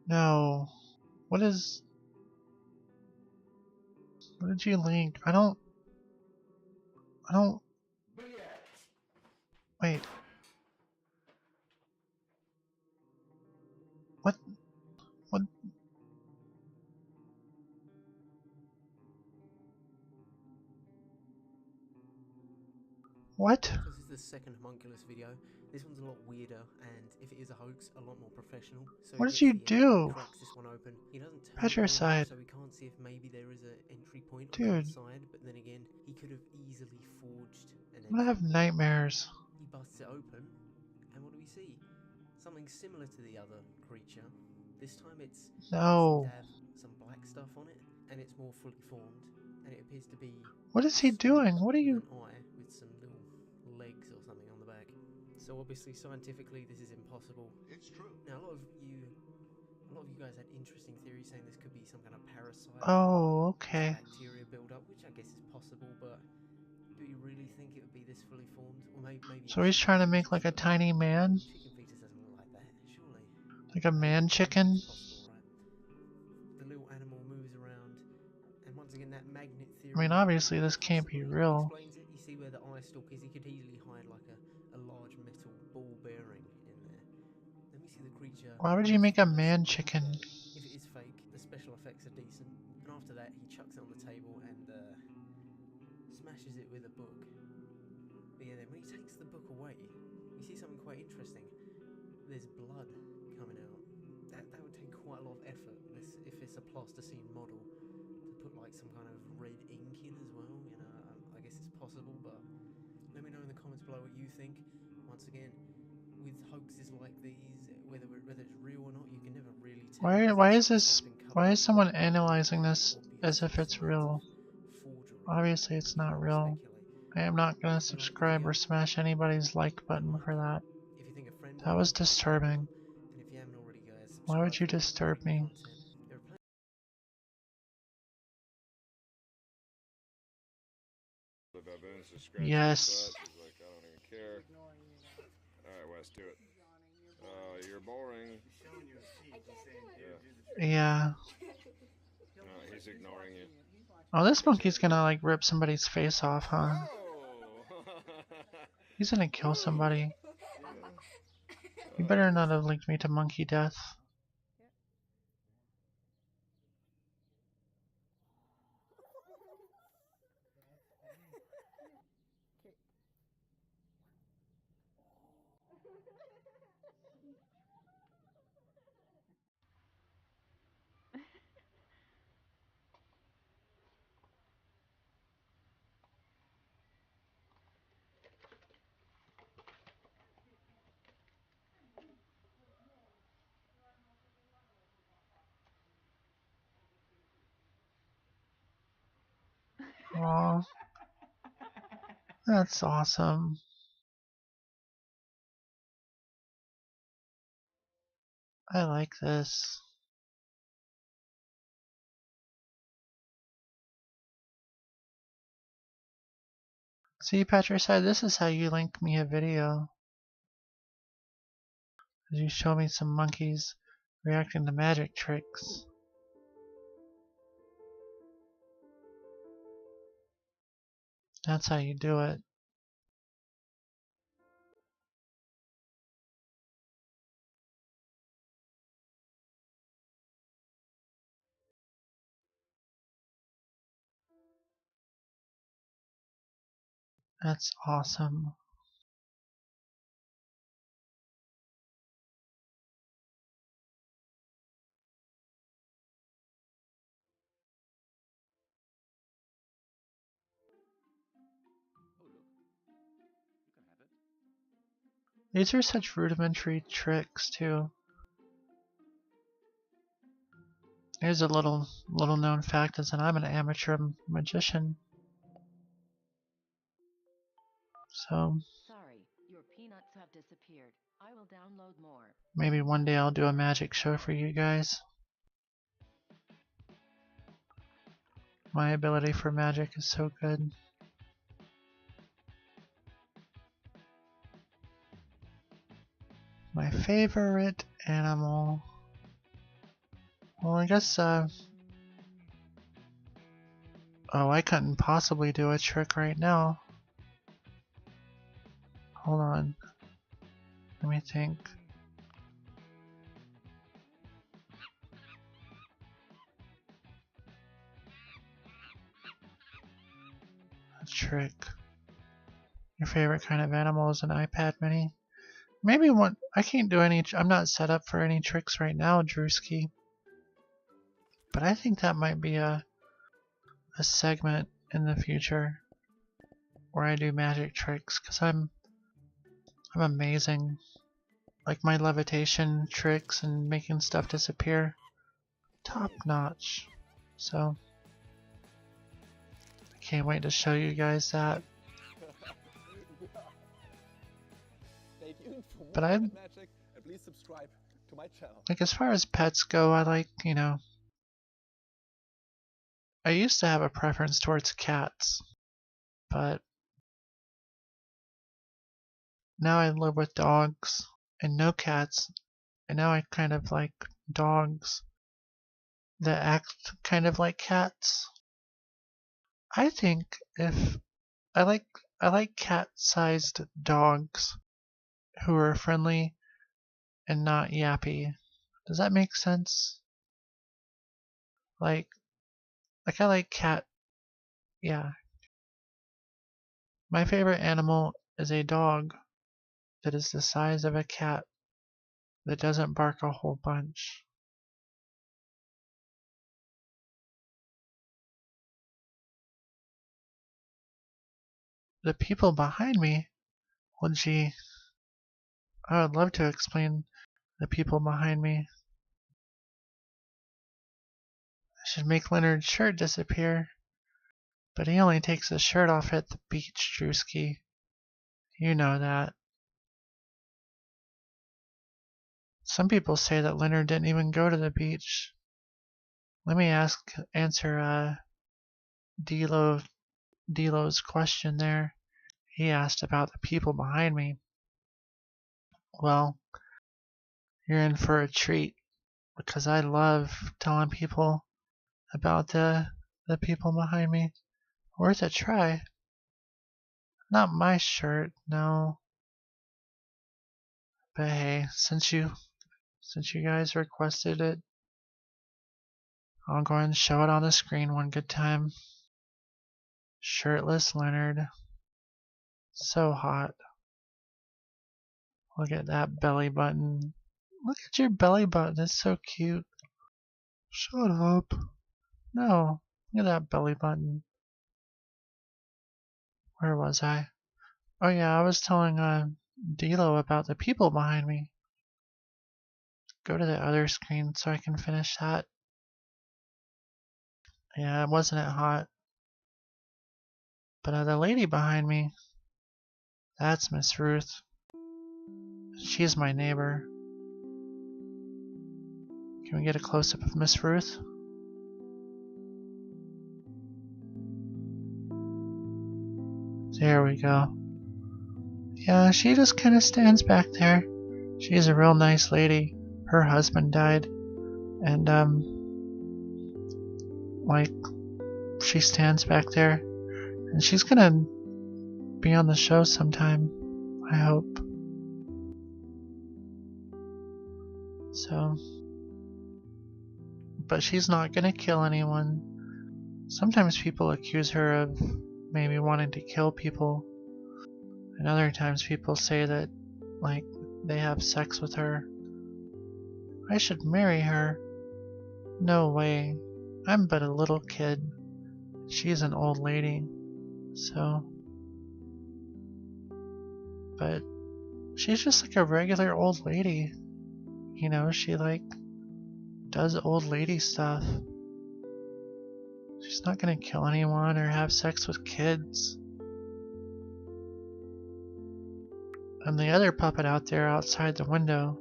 No. What did you link? I don't, wait. What, what, what? This is the second homunculus video. This one's a lot weirder, and if it is a hoax, a lot more professional. So What he did you gets to the end, do? he cracks this one open. He doesn't turn it Petricide. over, so we can't see if maybe there is an entry point on Dude. the inside. But then again, he could have easily forged an I'm gonna have entry. nightmares. He busts it open, and what do we see? Something similar to the other creature. This time it seems to No. have some black stuff on it, and it's more fully formed, and it appears to be What is he doing? What are with you? an eye with some little legs or something on the back. So obviously, scientifically, this is impossible. It's true. Now, a lot of you guys had interesting theories saying this could be some kind of parasite. Oh, okay. Bacteria build-up, which I guess is possible, but do you really think it would be this fully formed? Or maybe So he's trying to make like a tiny man? chicken fetus doesn't look like that, surely. Like a man chicken? Possible, right? The little animal moves around, and once again, that magnet theory. I mean, obviously this can't be real. Explains it. You see where the eye stalk is. He could easily hide like a large metal ball bearing in there. Then we see the creature. Why would you make a man chicken? If it is fake, the special effects are decent. And after that, he chucks it on the table and smashes it with a book. But yeah, then when he takes the book away, you see something quite interesting. There's blood coming out. That would take quite a lot of effort. If it's a plasticine model, to put like some kind of red ink in as well. You know, I guess it's possible, but let me know in the comments below what you think. Once again, with hoaxes like these, whether it's real or not, you can never really tell. Why is someone analyzing this as if it's real? Obviously it's not real. I am not gonna subscribe or smash anybody's like button for that. That was disturbing. Why would you disturb me? Yes. Like, I don't even care. Alright, Wes, do it. You're boring. Yeah. No, he's ignoring you. Oh, this monkey's gonna like rip somebody's face off, huh? Oh! He's gonna kill somebody. You better not have linked me to monkey death. Aw. That's awesome. I like this. See, Patricide, this is how you link me a video. You show me some monkeys reacting to magic tricks. That's how you do it. That's awesome. These are such rudimentary tricks too. Here's a little known fact is that I'm an amateur magician. So Sorry, your peanuts have disappeared. I will download more. maybe one day I'll do a magic show for you guys. My ability for magic is so good. My favorite animal. Well, I guess, oh, I couldn't possibly do a trick right now. Hold on. Let me think. A trick. Your favorite kind of animal is an iPad mini? Maybe one. I can't do any. I'm not set up for any tricks right now, Drewski. But I think that might be a segment in the future where I do magic tricks, because I'm amazing. Like my levitation tricks and making stuff disappear, top notch. So I can't wait to show you guys that. But I like, as far as pets go, I like, you know, I used to have a preference towards cats, but now I live with dogs and no cats, and now I kind of like dogs that act kind of like cats. I think if I like cat-sized dogs who are friendly and not yappy. Does that make sense? Like I like cat. Yeah. My favorite animal is a dog that is the size of a cat that doesn't bark a whole bunch. The people behind me, well, gee, I would love to explain the people behind me. I should make Leonard's shirt disappear, but he only takes his shirt off at the beach, Drewski. You know that. Some people say that Leonard didn't even go to the beach. Let me answer Delo's question there. He asked about the people behind me. Well, you're in for a treat, because I love telling people about the people behind me. Worth a try. Not my shirt, no. But hey, since you guys requested it, I'll go ahead and show it on the screen one good time. Shirtless Leonard. So hot. Look at that belly button. Look at your belly button, it's so cute. Shut up. No, look at that belly button. Where was I? Oh yeah, I was telling Delo about the people behind me. Go to the other screen so I can finish that. Yeah, wasn't it hot? But the lady behind me, that's Miss Ruth. She's my neighbor. Can we get a close-up of Miss Ruth? There we go. Yeah, she just kind of stands back there. She's a real nice lady. Her husband died, and like, she stands back there, and she's gonna be on the show sometime, I hope. So, but she's not gonna kill anyone. Sometimes people accuse her of maybe wanting to kill people, and other times people say that, like, they have sex with her. I should marry her. No way. I'm but a little kid. She's an old lady. So. But she's just like a regular old lady. You know, she like does old lady stuff. She's not gonna kill anyone or have sex with kids. And the other puppet out there outside the window,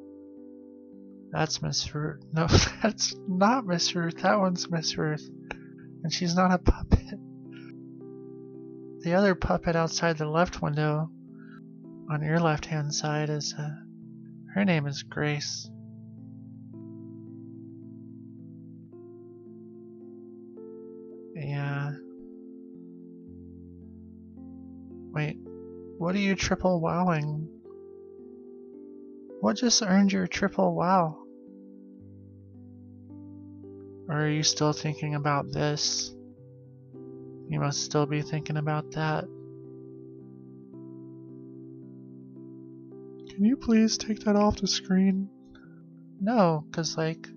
that's Miss Ruth. No, that's not Miss Ruth. That one's Miss Ruth. And she's not a puppet. The other puppet outside the left window, on your left hand side, is her name is Grace. Yeah. Wait, what are you triple wowing? What just earned your triple wow? Or are you still thinking about this? You must still be thinking about that. Can you please take that off the screen? No, cause like,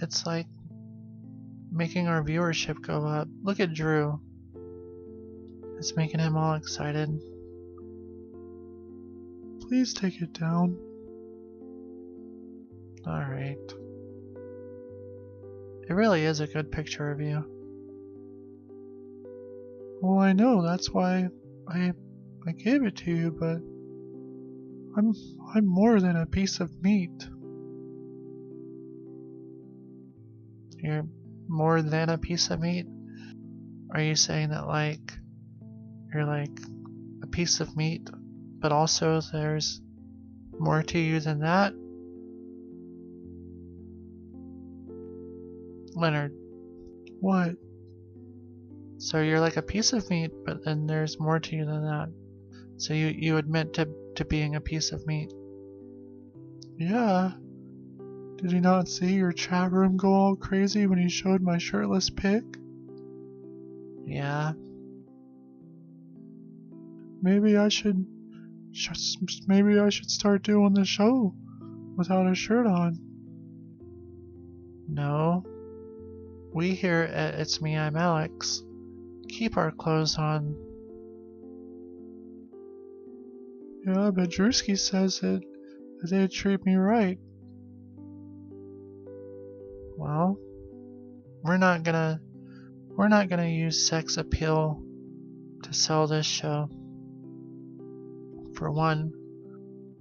it's like making our viewership go up. Look at Drew. It's making him all excited. Please take it down. Alright. It really is a good picture of you. Well, I know, that's why I gave it to you, but I'm more than a piece of meat. You're more than a piece of meat? Are you saying that like you're like a piece of meat, but also there's more to you than that? Leonard. What? So you're like a piece of meat, but then there's more to you than that. So you admit to being a piece of meat. Yeah. Did you not see your chat room go all crazy when you showed my shirtless pic? Yeah. Maybe I should start doing the show without a shirt on. No. We here at It's Me, I'm Alex keep our clothes on. Yeah, but Drewski says that they'd treat me right. Well, we're not gonna use sex appeal to sell this show. For one,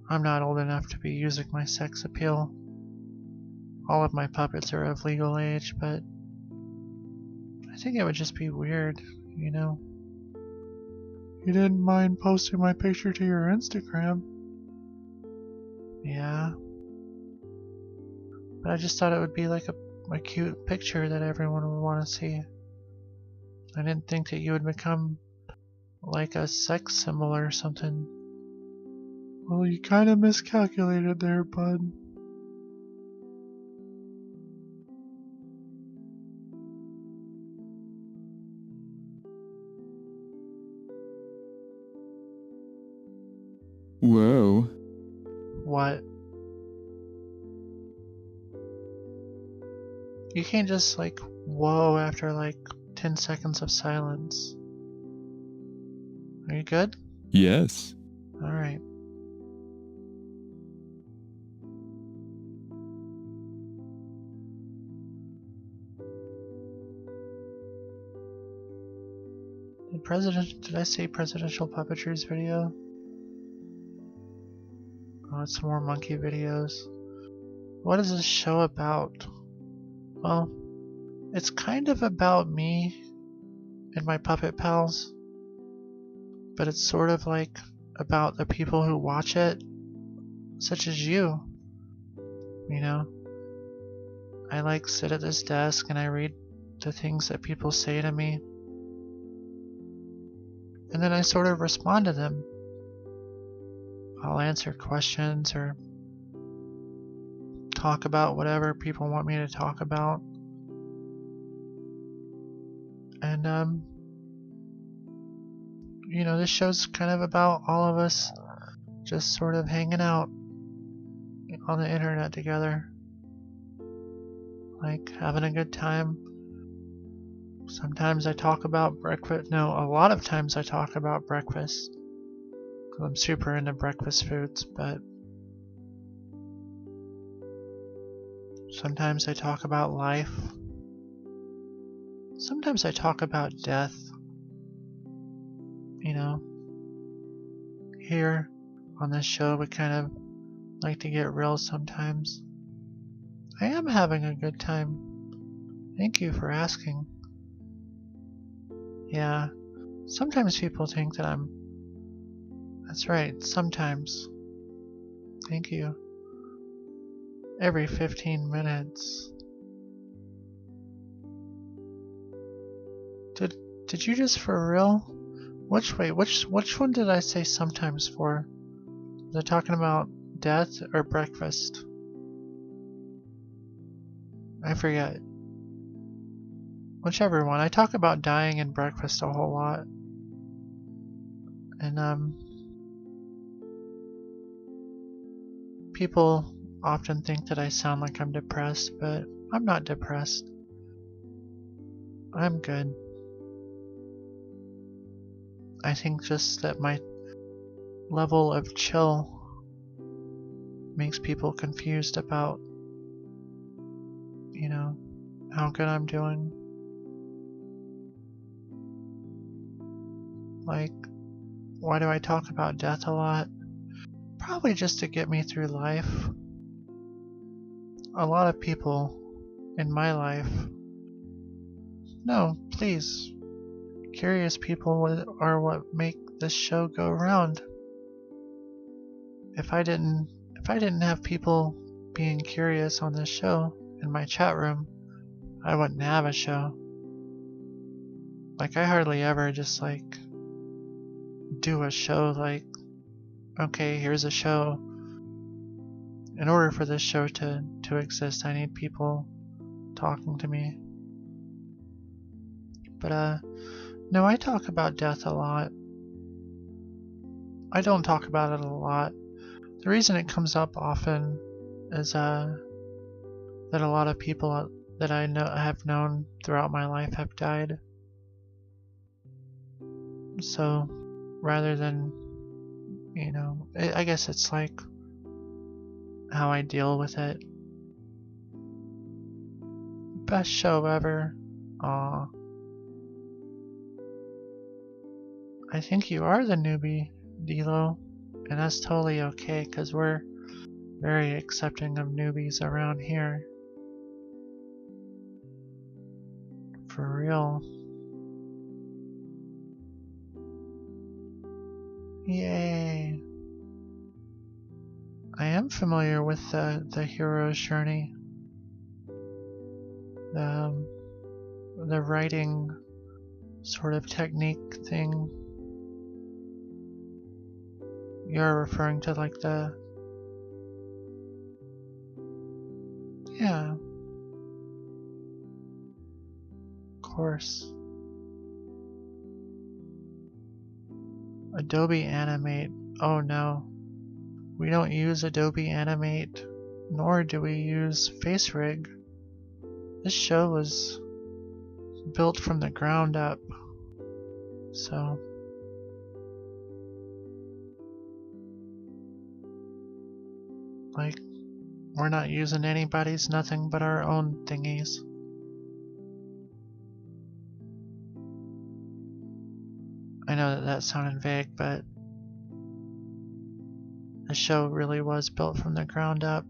I'm not old enough to be using my sex appeal. All of my puppets are of legal age, but I think it would just be weird, you know? You didn't mind posting my picture to your Instagram? Yeah. But I just thought it would be like a cute picture that everyone would want to see. I didn't think that you would become like a sex symbol or something. Well, you kind of miscalculated there, bud. Whoa. What? You can't just like whoa after like 10 seconds of silence. Are you good? Yes. Alright. Did I say Presidential Puppetry's video? Oh, it's more monkey videos. What is this show about? Well, it's kind of about me and my puppet pals, but it's sort of like about the people who watch it, such as you. You know, I like sit at this desk and I read the things that people say to me, and then I sort of respond to them. I'll answer questions or talk about whatever people want me to talk about. And you know, this show's kind of about all of us just sort of hanging out on the internet together, like having a good time. Sometimes I talk about breakfast. No, a lot of times I talk about breakfast, 'cause I'm super into breakfast foods, but sometimes I talk about life. Sometimes I talk about death. You know, here on this show we kind of like to get real sometimes. I am having a good time. Thank you for asking. Yeah, sometimes people think that I'm... That's right, sometimes. Thank you. Every 15 minutes. Did you just for real? Which one did I say sometimes for? Was I talking about death or breakfast? I forget. Whichever one. I talk about dying and breakfast a whole lot. And people often think that I sound like I'm depressed, but I'm not depressed. I'm good. I think just that my level of chill makes people confused about, you know, how good I'm doing. Like, why do I talk about death a lot? Probably just to get me through life. A lot of people in my life... No, please. Curious people are what make this show go around. If I didn't have people being curious on this show in my chat room, I wouldn't have a show. Like, I hardly ever just like do a show like, okay, here's a show. In order for this show to exist, I need people talking to me. But no, I talk about death a lot. I don't talk about it a lot. The reason it comes up often is that a lot of people that I have known throughout my life have died. So rather than, you know, I guess it's like how I deal with it. Best show ever. Aw. I think you are the newbie, Dilo, and that's totally okay, because we're very accepting of newbies around here. For real. Yay! I am familiar with the hero's journey. The writing sort of technique thing. You're referring to like the... Yeah. Of course. Adobe Animate. Oh no. We don't use Adobe Animate, nor do we use FaceRig. This show was built from the ground up. So... like, we're not using anybody's, nothing but our own thingies. I know that sounded vague, but the show really was built from the ground up.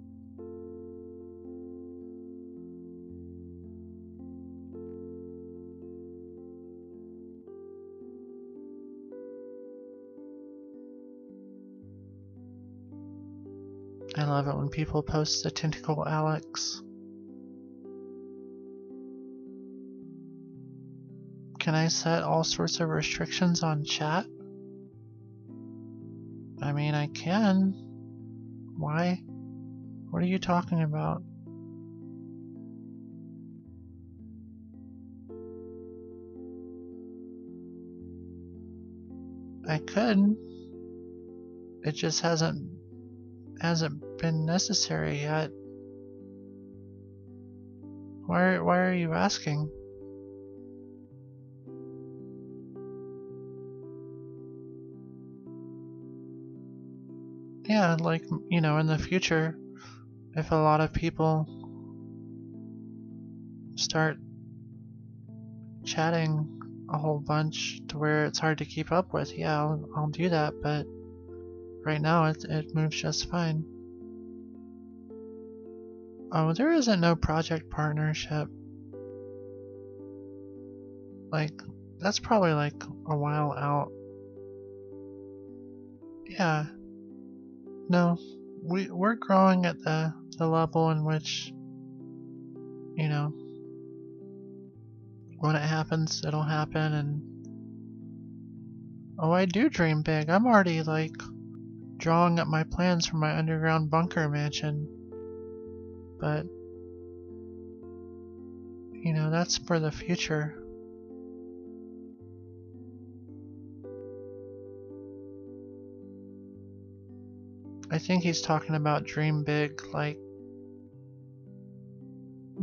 I love it when people post the tentacle Alex. Can I set all sorts of restrictions on chat? I mean, I can. Why? What are you talking about? I could. It just hasn't been necessary yet. Why are you asking? Yeah, like, you know, in the future, if a lot of people start chatting a whole bunch to where it's hard to keep up with, yeah, I'll do that, but right now it moves just fine. Oh, there isn't no project partnership. Like, that's probably like a while out. Yeah. No, we're growing at the level in which, you know, when it happens, it'll happen. And oh, I do dream big. I'm already like drawing up my plans for my underground bunker mansion, but you know, that's for the future. I think he's talking about dream big, like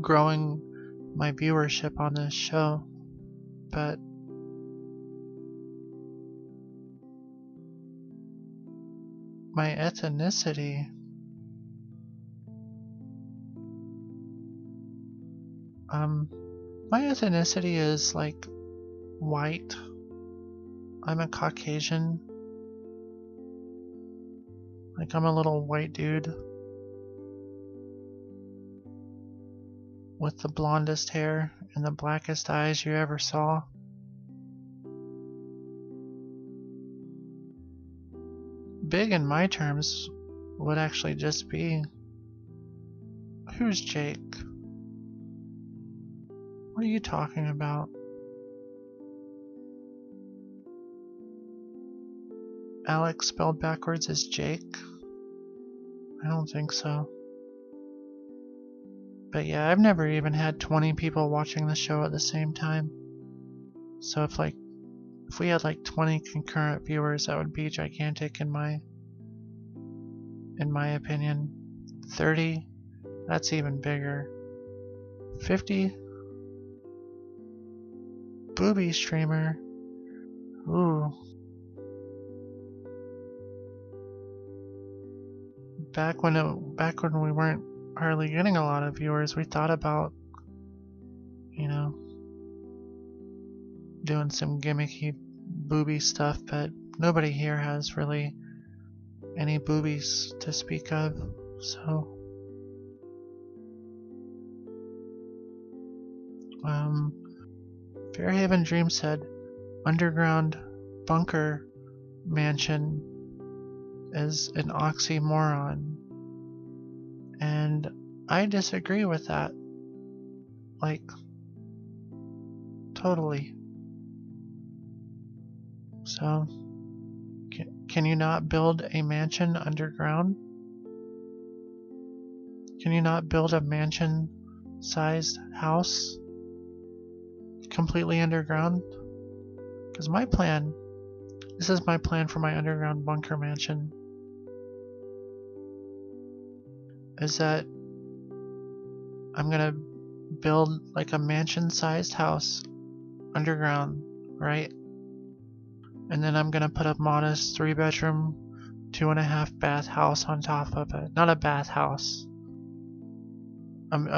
growing my viewership on this show, but my ethnicity, my ethnicity is like white. I'm a Caucasian. Like, I'm a little white dude with the blondest hair and the blackest eyes you ever saw. Big in my terms would actually just be, who's Jake? What are you talking about? Alex spelled backwards is Jake? I don't think so. But yeah, I've never even had 20 people watching the show at the same time. So if we had like 20 concurrent viewers, that would be gigantic in my opinion. 30, that's even bigger. 50, booby streamer. Ooh. Back when we weren't hardly getting a lot of viewers, we thought about, you know, doing some gimmicky booby stuff, but nobody here has really any boobies to speak of, so Fairhaven Dream said underground bunker mansion is an oxymoron, and I disagree with that, like, totally. So can you not build a mansion underground? Can you not build a mansion-sized house completely underground? Because this is my plan for my underground bunker mansion, is that I'm gonna build like a mansion-sized house underground, right? And then I'm gonna put a modest 3-bedroom, 2.5 bath house on top of it. Not a bath house. A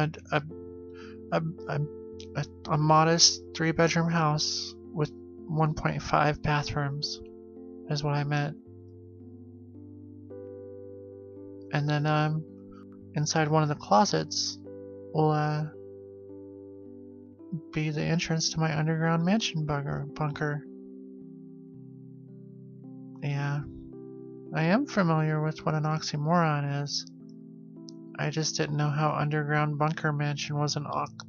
modest 3-bedroom house with 1.5 bathrooms is what I meant. And then inside one of the closets will be the entrance to my underground mansion bunker. Yeah, I am familiar with what an oxymoron is. I just didn't know how underground bunker mansion was an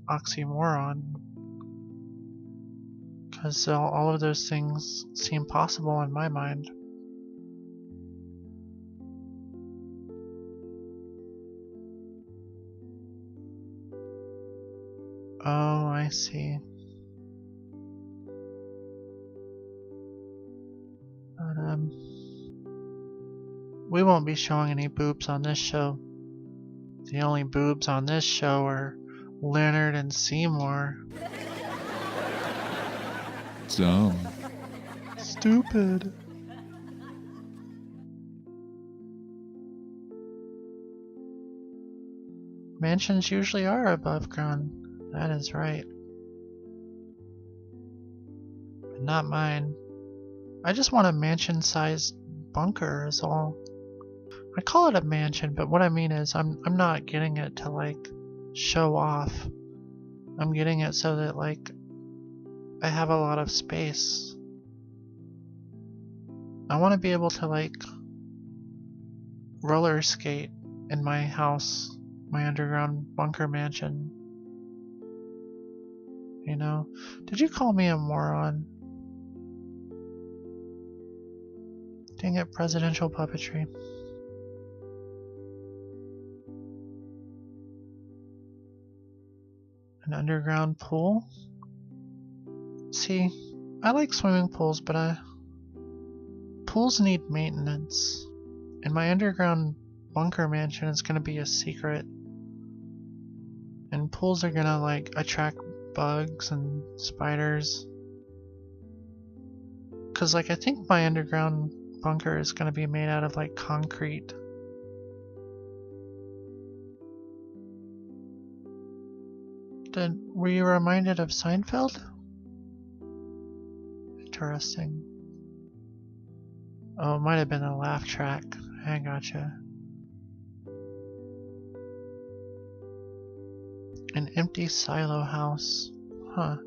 oxymoron. Because all of those things seem possible in my mind. Oh, I see. But, we won't be showing any boobs on this show. The only boobs on this show are Leonard and Seymour. Dumb. Stupid. Mansions usually are above ground. That is right. But not mine. I just want a mansion-sized bunker is all. I call it a mansion, but what I mean is I'm not getting it to like show off. I'm getting it so that like I have a lot of space. I want to be able to like roller skate in my house, my underground bunker mansion. You know? Did you call me a moron? Dang it, presidential puppetry. An underground pool? See, I like swimming pools, but pools need maintenance. And my underground bunker mansion is gonna be a secret. And pools are gonna like attract bugs and spiders. Cause like I think my underground bunker is gonna be made out of like concrete. Were you reminded of Seinfeld? Interesting. Oh, it might have been a laugh track. I gotcha. An empty silo house. Huh.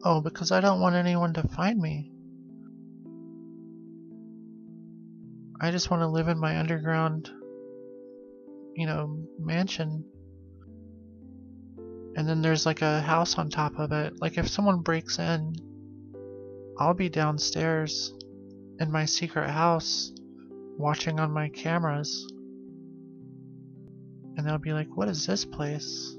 Oh, because I don't want anyone to find me. I just want to live in my underground, mansion. And then there's like a house on top of it. Like if someone breaks in, I'll be downstairs in my secret house watching on my cameras. And they'll be like, what is this place?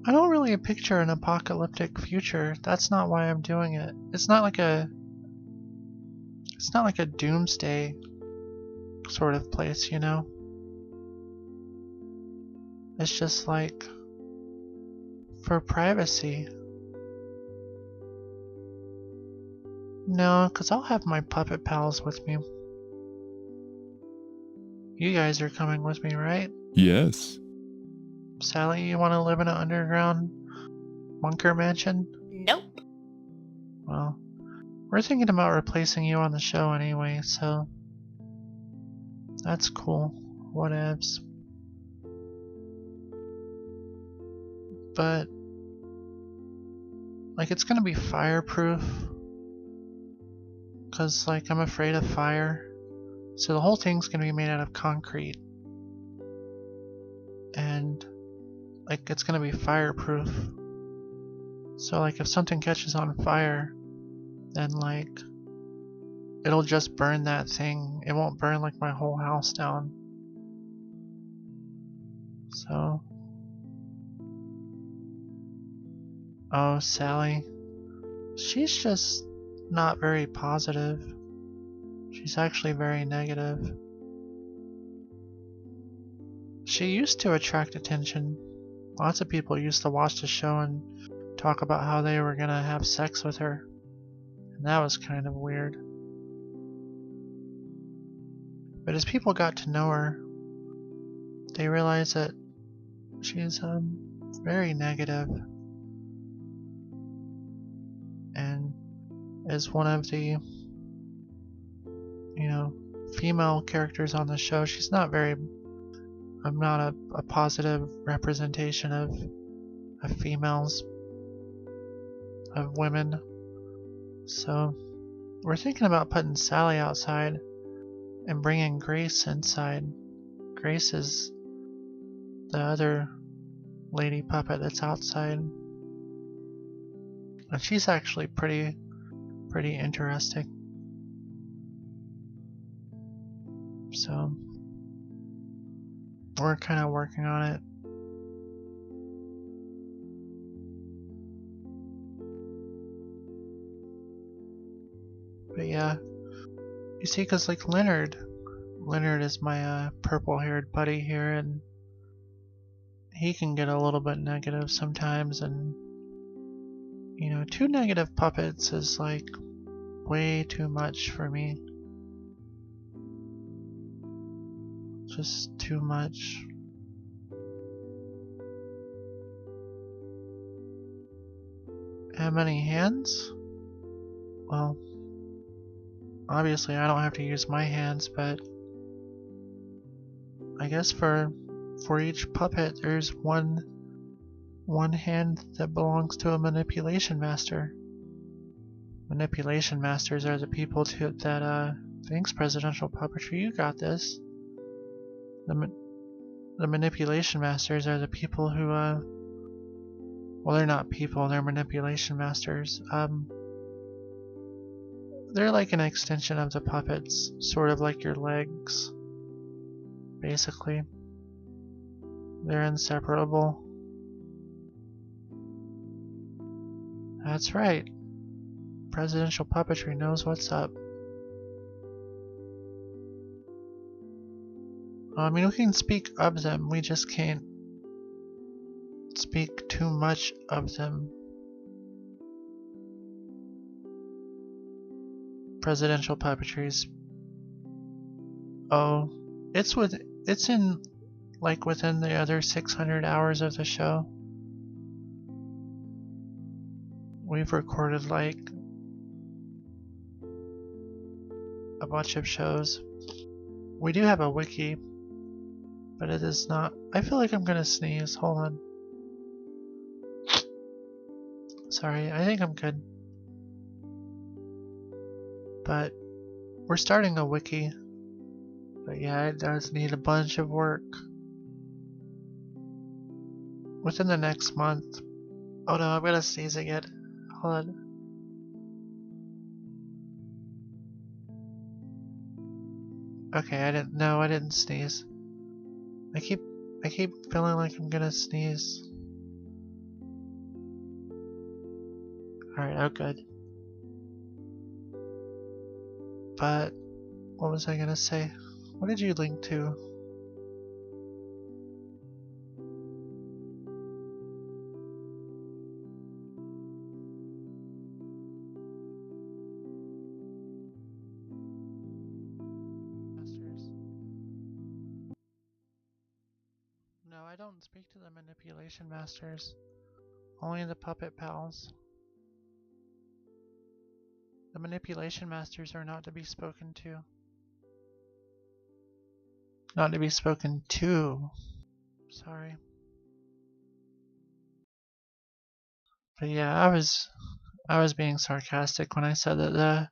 I don't really picture an apocalyptic future. That's not why I'm doing it. It's not like a doomsday sort of place, you know? It's just like for privacy. No, because I'll have my puppet pals with me. You guys are coming with me, right? Yes. Sally, you want to live in an underground bunker mansion? Nope. Well, we're thinking about replacing you on the show anyway, so that's cool. Whatevs. But like it's gonna be fireproof, cause like I'm afraid of fire, so the whole thing's gonna be made out of concrete, and like it's gonna be fireproof. So like if something catches on fire, then like it'll just burn that thing. It won't burn like my whole house down. So oh, Sally. She's just not very positive. She's actually very negative. She used to attract attention. Lots of people used to watch the show and talk about how they were gonna have sex with her. And that was kind of weird. But as people got to know her, they realized that she's very negative. And is one of the female characters on the show. She's not very I'm not a positive representation of females, of women. So we're thinking about putting Sally outside and bringing Grace inside. Grace is the other lady puppet that's outside. And she's actually pretty interesting. So we're kind of working on it. But yeah, you see, because like Leonard is my purple-haired buddy here, and he can get a little bit negative sometimes, and you know, 2 negative puppets is like way too much for me. Just too much. How many hands? Well, obviously I don't have to use my hands, but I guess for each puppet there's one hand that belongs to a manipulation master. Manipulation masters are the people that thanks Presidential Puppetry, you got this. The manipulation masters are the people who well, they're not people, they're manipulation masters. They're like an extension of the puppets, sort of like your legs, basically. They're inseparable. That's right. Presidential Puppetry knows what's up. I mean, we can speak of them, we just can't speak too much of them. Presidential Puppetries. Oh, it's in like within the other 600 hours of the show. We've recorded like a bunch of shows. We do have a wiki, but it is not. I feel like I'm gonna sneeze. Hold on. Sorry, I think I'm good. But we're starting a wiki. But yeah, it does need a bunch of work. Within the next month. Oh no, I'm gonna sneeze again. Hold on. Okay, I didn't sneeze. I keep feeling like I'm gonna sneeze. Alright, oh good. But what was I gonna say? What did you link to? No, I don't speak to the manipulation masters. Only the puppet pals. The manipulation masters are not to be spoken to. Not to be spoken to. Sorry. But yeah, I was being sarcastic when I said that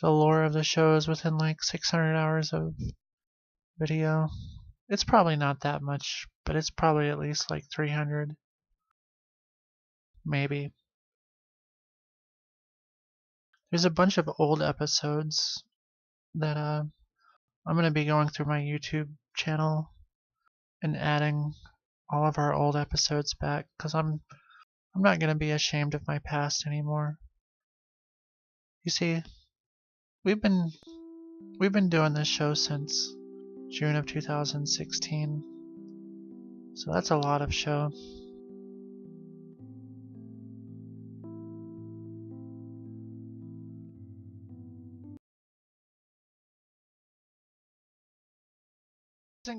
the lore of the show is within like 600 hours of video. It's probably not that much, but it's probably at least like 300. Maybe. There's a bunch of old episodes that I'm gonna be going through my YouTube channel and adding all of our old episodes back, because I'm not gonna be ashamed of my past anymore. You see, we've been doing this show since June of 2016, so that's a lot of show.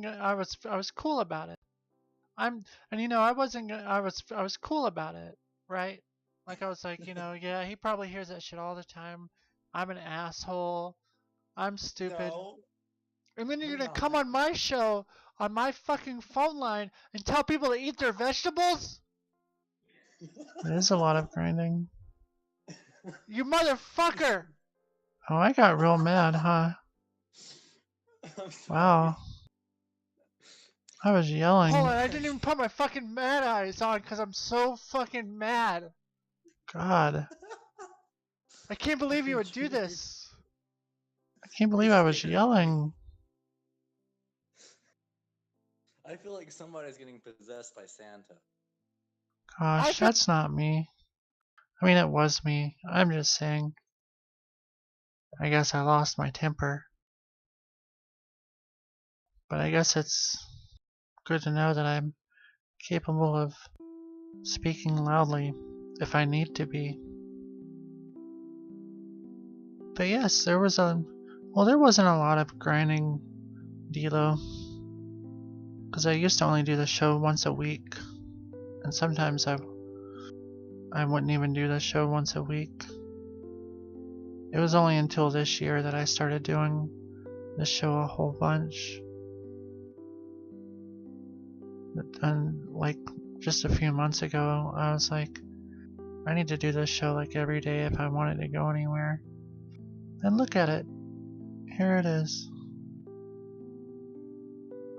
I was cool about it. And you know, I was cool about it, right? Like I was like, you know, yeah, he probably hears that shit all the time. I'm an asshole. I'm stupid. No. And then you're gonna come on my show, on my fucking phone line, and tell people to eat their vegetables? It is a lot of grinding. You motherfucker! Oh, I got real mad, huh? Wow. I was yelling. Hold on, I didn't even put my fucking mad eyes on because I'm so fucking mad. God. I can't believe you would do this. I can't believe I was yelling. I feel like somebody's getting possessed by Santa. Gosh, that's not me. I mean, it was me. I'm just saying. I guess I lost my temper. But I guess it's good to know that I'm capable of speaking loudly if I need to be. But yes, there wasn't a lot of grinding, Dilo. Because I used to only do the show once a week. And sometimes I wouldn't even do the show once a week. It was only until this year that I started doing the show a whole bunch. And like just a few months ago, I was like, I need to do this show like every day if I wanted to go anywhere. And look at it. Here it is.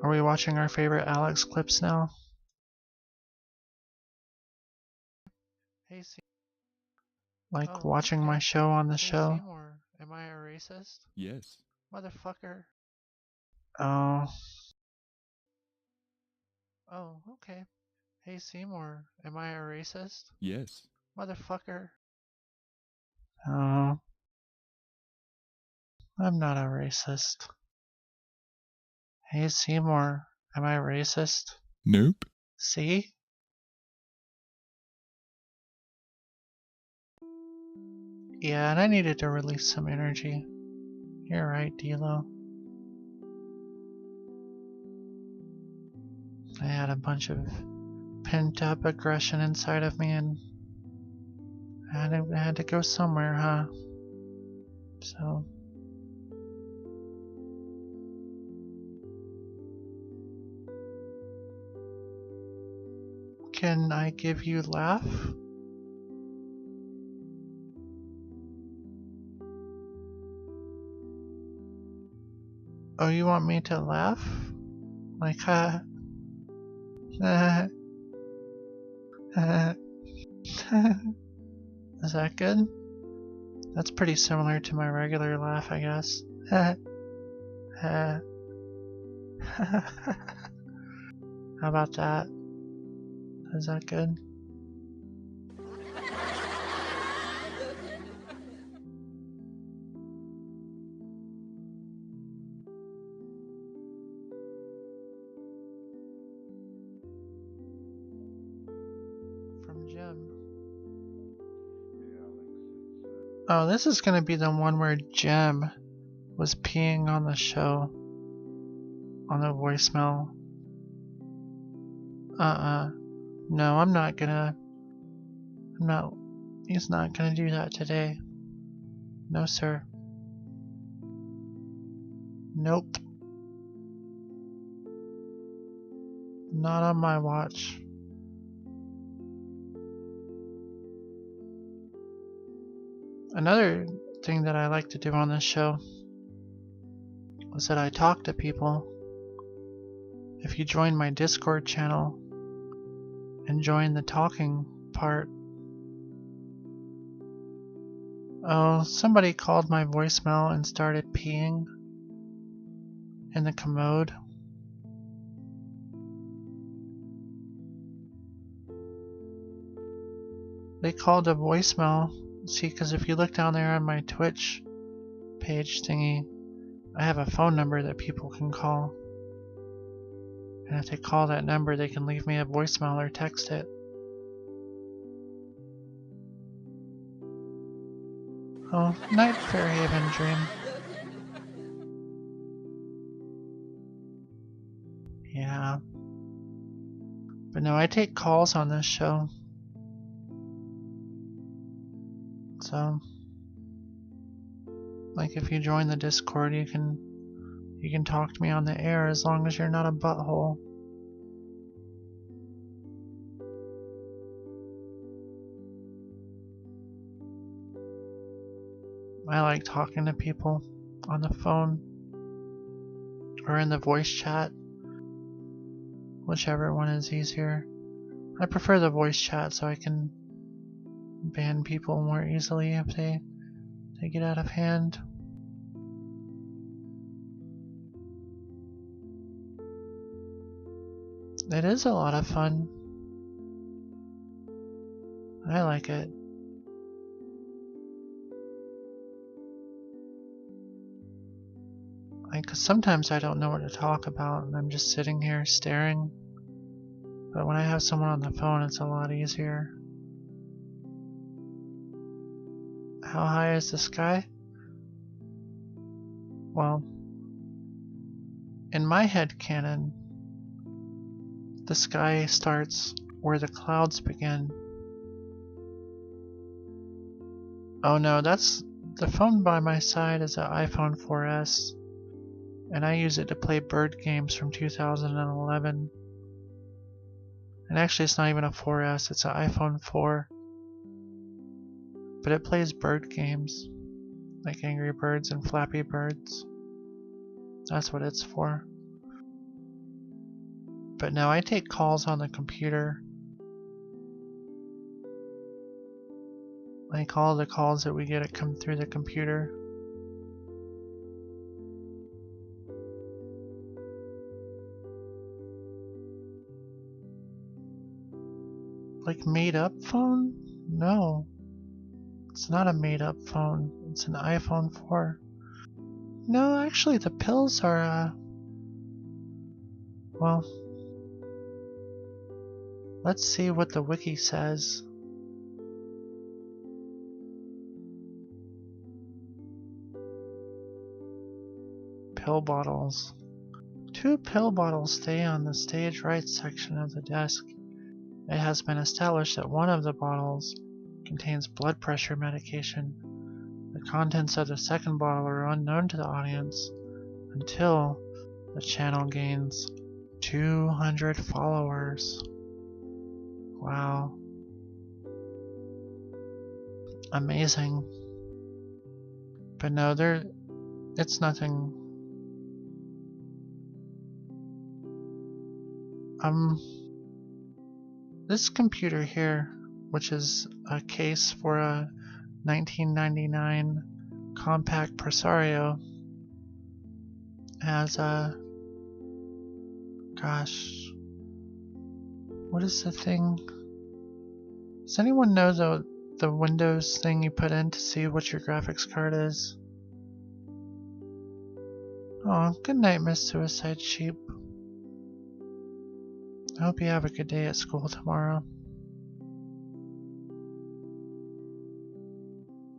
Are we watching our favorite Alex clips now? Hey, like watching my show on the show? Seymour, am I a racist? Yes. Motherfucker. Oh. Oh, okay. Hey Seymour, am I a racist? Yes. Motherfucker. Oh. I'm not a racist. Hey Seymour, am I racist? Nope. See? Yeah, and I needed to release some energy. You're right, Dilo. I had a bunch of pent up aggression inside of me and I had to go somewhere, huh? So... Can I give you laugh? Oh, you want me to laugh? Like, ha. Is that good? That's pretty similar to my regular laugh, I guess. How about that? Is that good? From Jim. Oh, this is gonna be the one where Jem was peeing on the show. On the voicemail. No, I'm not gonna... He's not gonna do that today. No, sir. Nope. Not on my watch. Another thing that I like to do on this show is that I talk to people. If you join my Discord channel and join the talking part. Oh, somebody called my voicemail and started peeing in the commode. They called a voicemail. See, because if you look down there on my Twitch page thingy, I have a phone number that people can call. And if they call that number, they can leave me a voicemail or text it. Oh, night, Fairhaven Dream. Yeah. But no, I take calls on this show. So, like if you join the Discord, you You can talk to me on the air as long as you're not a butthole. I like talking to people on the phone or in the voice chat, whichever one is easier. I prefer the voice chat so I can ban people more easily if they get out of hand. It is a lot of fun. I like it. Cause sometimes I don't know what to talk about and I'm just sitting here staring. But when I have someone on the phone, it's a lot easier. How high is the sky? Well, in my head canon, the sky starts where the clouds begin. Oh no, that's the phone by my side is an iPhone 4S, and I use it to play bird games from 2011. And actually it's not even a 4S, it's an iPhone 4. But it plays bird games, like Angry Birds and Flappy Birds. That's what it's for. But no, I take calls on the computer. Like all the calls that we get that come through the computer. Like made up phone? No. It's not a made up phone. It's an iPhone 4. No, actually the pills are, well, let's see what the wiki says. Pill bottles. 2 pill bottles stay on the stage right section of the desk. It has been established that one of the bottles contains blood pressure medication. The contents of the second bottle are unknown to the audience until the channel gains 200 followers. Wow. Amazing. But no, it's nothing. This computer here, which is a case for a 1999 Compaq Presario, has a, gosh, what is the thing? Does anyone know the Windows thing you put in to see what your graphics card is? Oh, good night, Miss Suicide Sheep. I hope you have a good day at school tomorrow.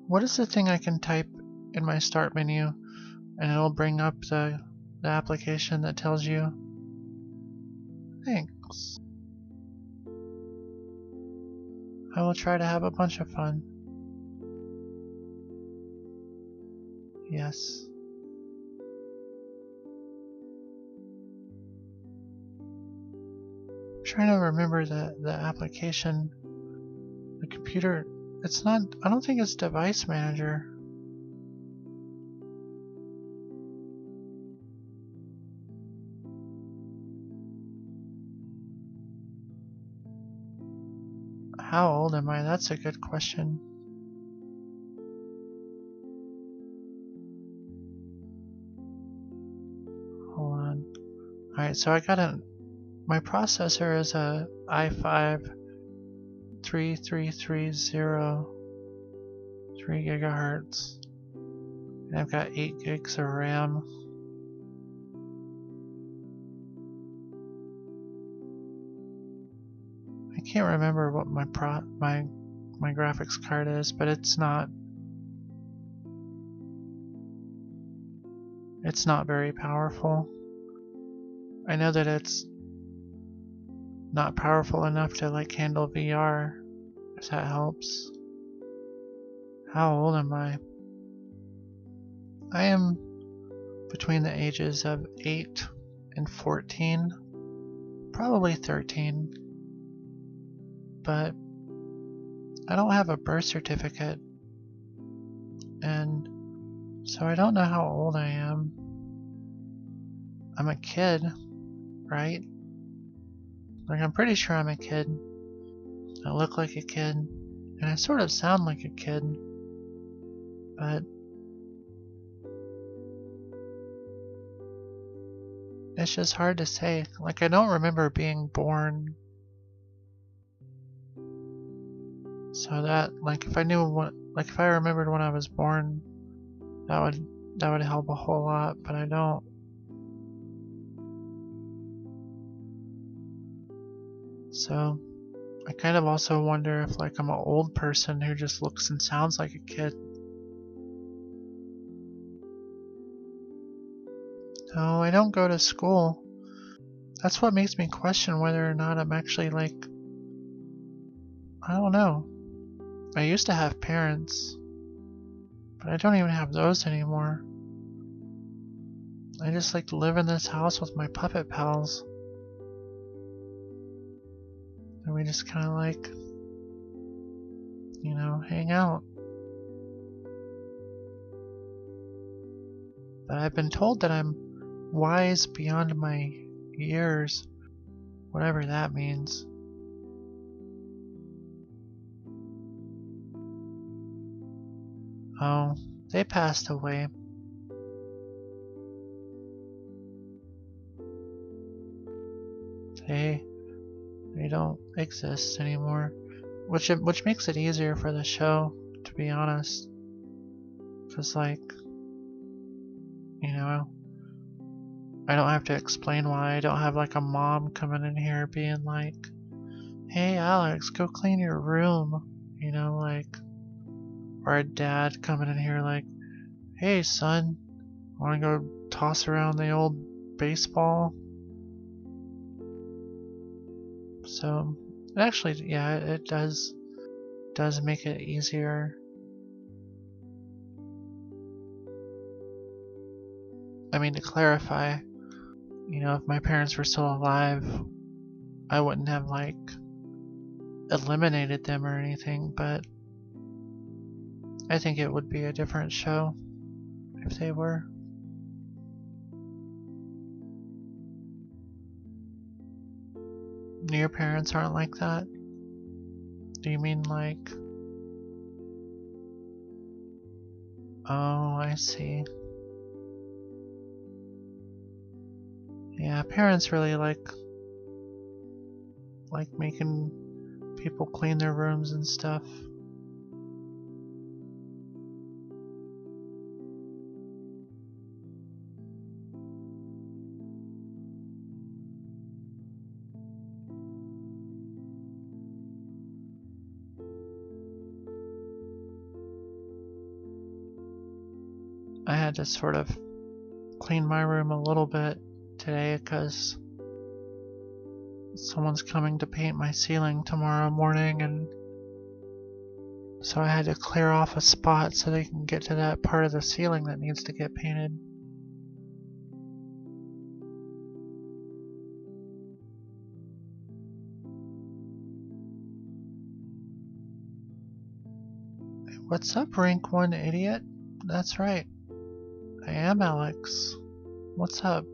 What is the thing I can type in my start menu and it'll bring up the application that tells you? Thanks. I will try to have a bunch of fun. Yes. I'm trying to remember the application. The computer, it's not, I don't think it's Device Manager. How old am I? That's a good question. Hold on. Alright, so I got my processor is a i5 3330 3 gigahertz. And I've got 8 gigs of RAM. I can't remember what my graphics card is, but it's not very powerful. I know that it's not powerful enough to like handle VR, if that helps. How old am I? I am between the ages of 8 and 14, probably 13, but I don't have a birth certificate, and so I don't know how old I am. I'm a kid, right? Like, I'm pretty sure I'm a kid. I look like a kid, and I sort of sound like a kid, but it's just hard to say. Like, I don't remember being born. So that, like, if I knew what, like, if I remembered when I was born, that would help a whole lot, but I don't. So, I kind of also wonder if, like, I'm an old person who just looks and sounds like a kid. No, I don't go to school. That's what makes me question whether or not I'm actually, like, I don't know. I used to have parents, but I don't even have those anymore. I just like to live in this house with my puppet pals. And we just kind of like, you know, hang out. But I've been told that I'm wise beyond my years, whatever that means. Oh, they passed away. They don't exist anymore, which makes it easier for the show, to be honest. Cause like, you know, I don't have to explain why. I don't have like a mom coming in here being like, "Hey Alex, go clean your room," you know, like, or a dad coming in here like, "Hey son, wanna go toss around the old baseball?" So actually, yeah, it does make it easier. I mean, to clarify, you know, if my parents were still alive, I wouldn't have like eliminated them or anything, but I think it would be a different show if they were. Your parents aren't like that? Do you mean like... Oh, I see. Yeah, parents really like making people clean their rooms and stuff. I had to sort of clean my room a little bit today because someone's coming to paint my ceiling tomorrow morning, and so I had to clear off a spot so they can get to that part of the ceiling that needs to get painted. What's up, Rank 1 idiot? That's right. I am Alex. What's up?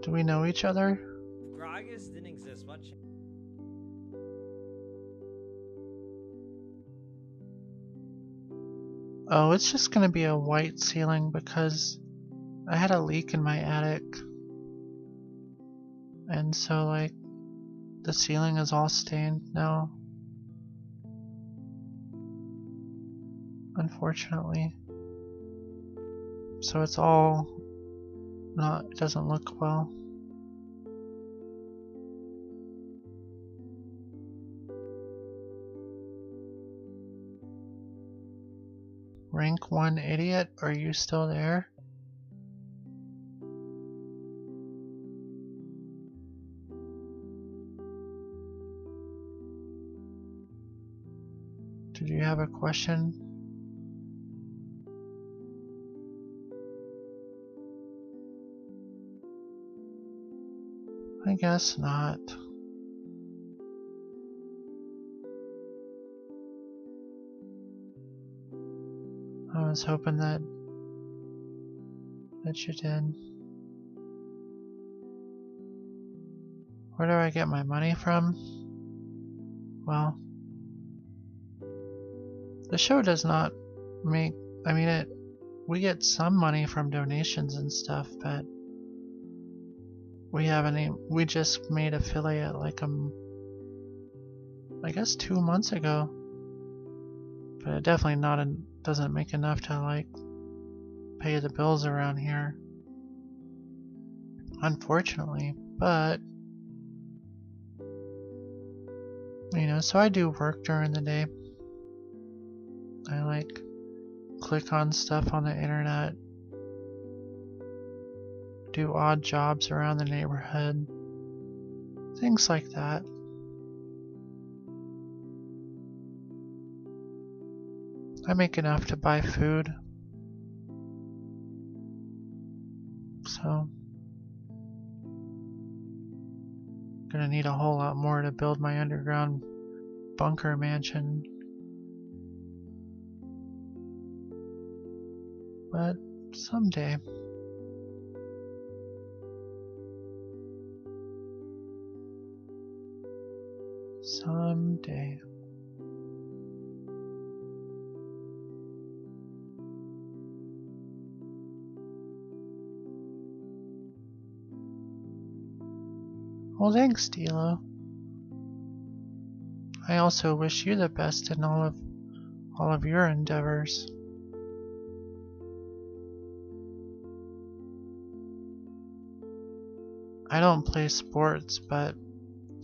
Do we know each other? If Gragas didn't exist, what? Oh, it's just gonna be a white ceiling because I had a leak in my attic. And so, like, the ceiling is all stained now. Unfortunately. So it's all not, it doesn't look well. Rank 1 idiot, are you still there? Did you have a question? I guess not. I was hoping that you did. Where do I get my money from? Well, the show does not make, I mean, we get some money from donations and stuff, but we just made affiliate like I guess 2 months ago, but it definitely doesn't make enough to like pay the bills around here, unfortunately. But you know, so I do work during the day. I like click on stuff on the internet, do odd jobs around the neighborhood, things like that. I make enough to buy food, so gonna need a whole lot more to build my underground bunker mansion. But someday. Someday. Well, thanks, Dilo. I also wish you the best in all of your endeavors. I don't play sports, but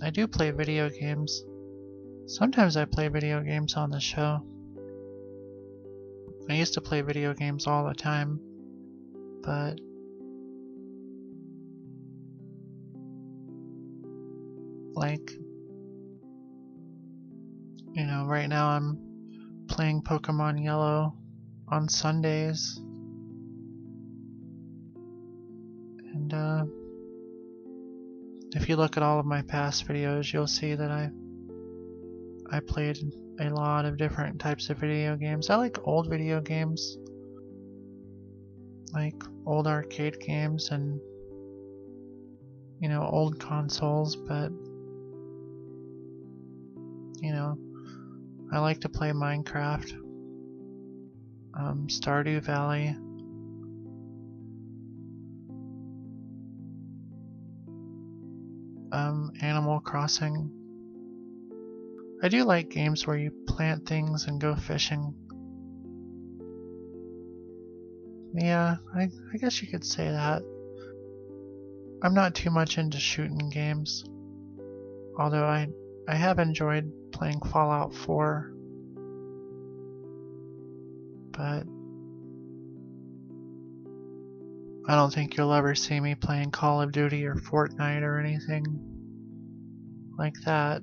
I do play video games. Sometimes I play video games on the show. I used to play video games all the time, but like, you know, right now I'm playing Pokemon Yellow on Sundays. And if you look at all of my past videos, you'll see that I played a lot of different types of video games. I like old video games, like old arcade games and, you know, old consoles, but you know, I like to play Minecraft, Stardew Valley, Animal Crossing. I do like games where you plant things and go fishing. Yeah, I guess you could say that. I'm not too much into shooting games, although I have enjoyed playing Fallout 4, but I don't think you'll ever see me playing Call of Duty or Fortnite or anything like that.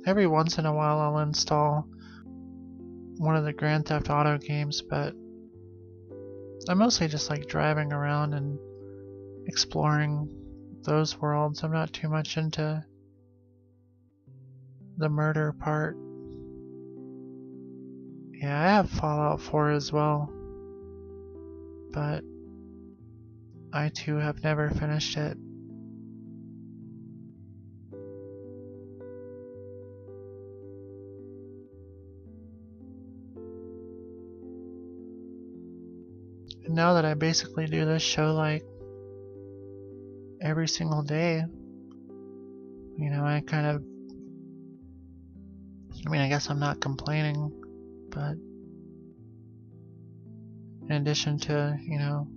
Every once in a while I'll install one of the Grand Theft Auto games, but I mostly just like driving around and exploring those worlds. I'm not too much into the murder part. Yeah, I have Fallout 4 as well, but I too have never finished it. And now that I basically do this show like every single day, you know, I guess I'm not complaining, but in addition to, you know,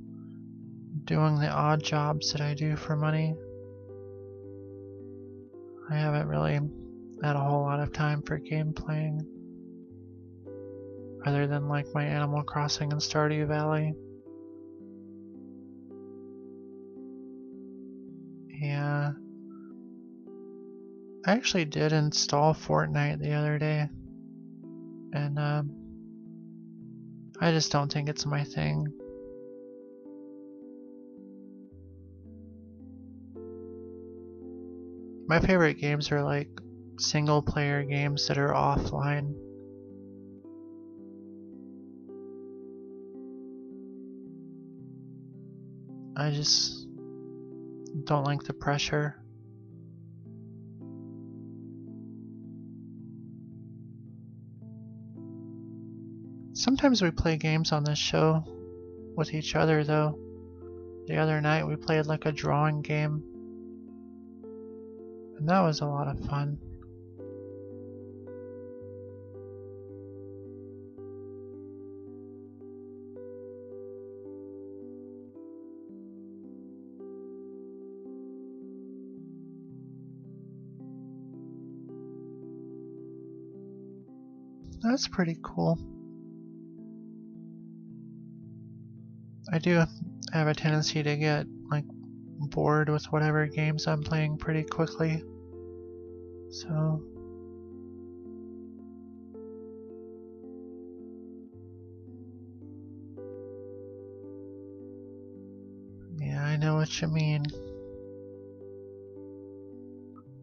doing the odd jobs that I do for money, I haven't really had a whole lot of time for game playing, other than like my Animal Crossing and Stardew Valley. Yeah. I actually did install Fortnite the other day, and I just don't think it's my thing. My favorite games are like single player games that are offline. I just don't like the pressure. Sometimes we play games on this show with each other though. The other night we played like a drawing game, and that was a lot of fun. That's pretty cool. I do have a tendency to get like bored with whatever games I'm playing pretty quickly. So yeah, I know what you mean.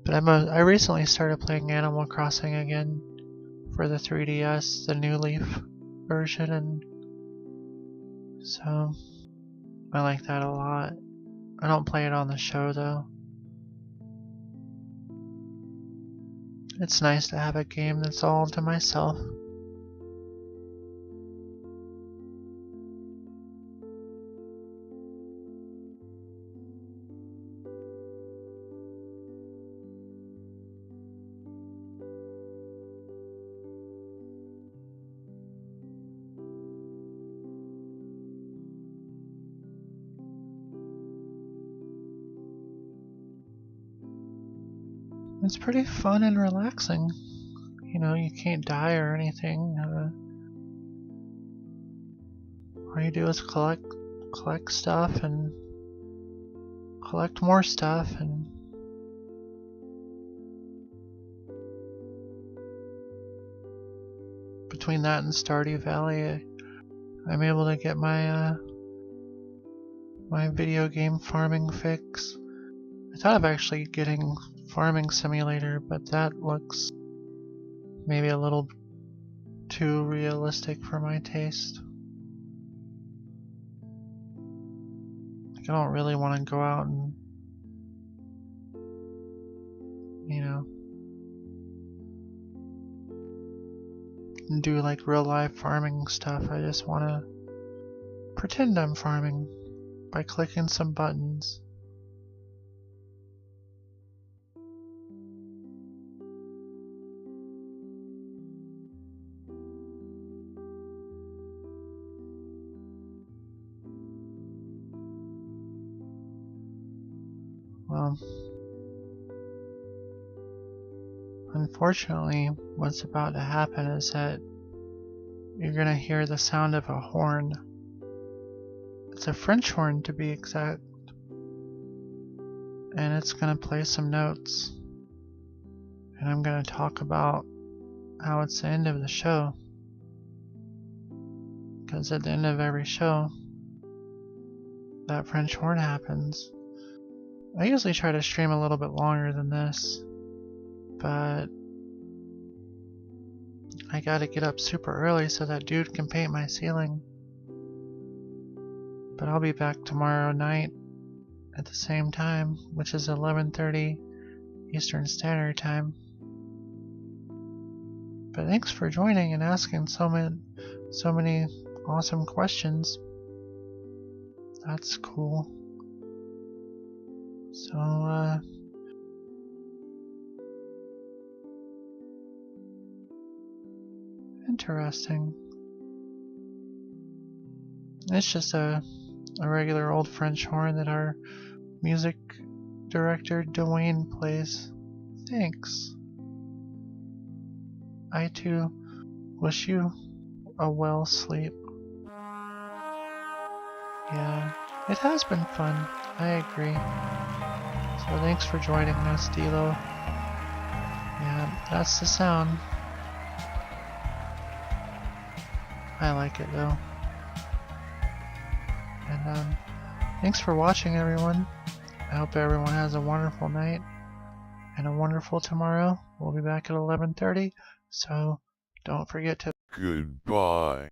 But I recently started playing Animal Crossing again for the 3DS, the New Leaf version, and so I like that a lot. I don't play it on the show though. It's nice to have a game that's all to myself. It's pretty fun and relaxing. You know, you can't die or anything. All you do is collect stuff and collect more stuff, and between that and Stardew Valley, I'm able to get my my video game farming fix. I thought of actually getting Farming Simulator, but that looks maybe a little too realistic for my taste. Like, I don't really want to go out and, you know, and do like real life farming stuff. I just want to pretend I'm farming by clicking some buttons. Well, unfortunately, what's about to happen is that you're gonna hear the sound of a horn. It's a French horn to be exact, and it's gonna play some notes, and I'm gonna talk about how it's the end of the show, because at the end of every show that French horn happens. I usually try to stream a little bit longer than this, but I gotta get up super early so that dude can paint my ceiling. But I'll be back tomorrow night at the same time, which is 11:30 Eastern Standard Time. But thanks for joining and asking so many awesome questions. That's cool. So, interesting. It's just a regular old French horn that our music director Dwayne plays. Thanks. I too wish you a well sleep. Yeah, it has been fun. I agree. So thanks for joining us, Dilo. Yeah, that's the sound. I like it though. And thanks for watching, everyone. I hope everyone has a wonderful night and a wonderful tomorrow. We'll be back at 11:30, so don't forget to Goodbye.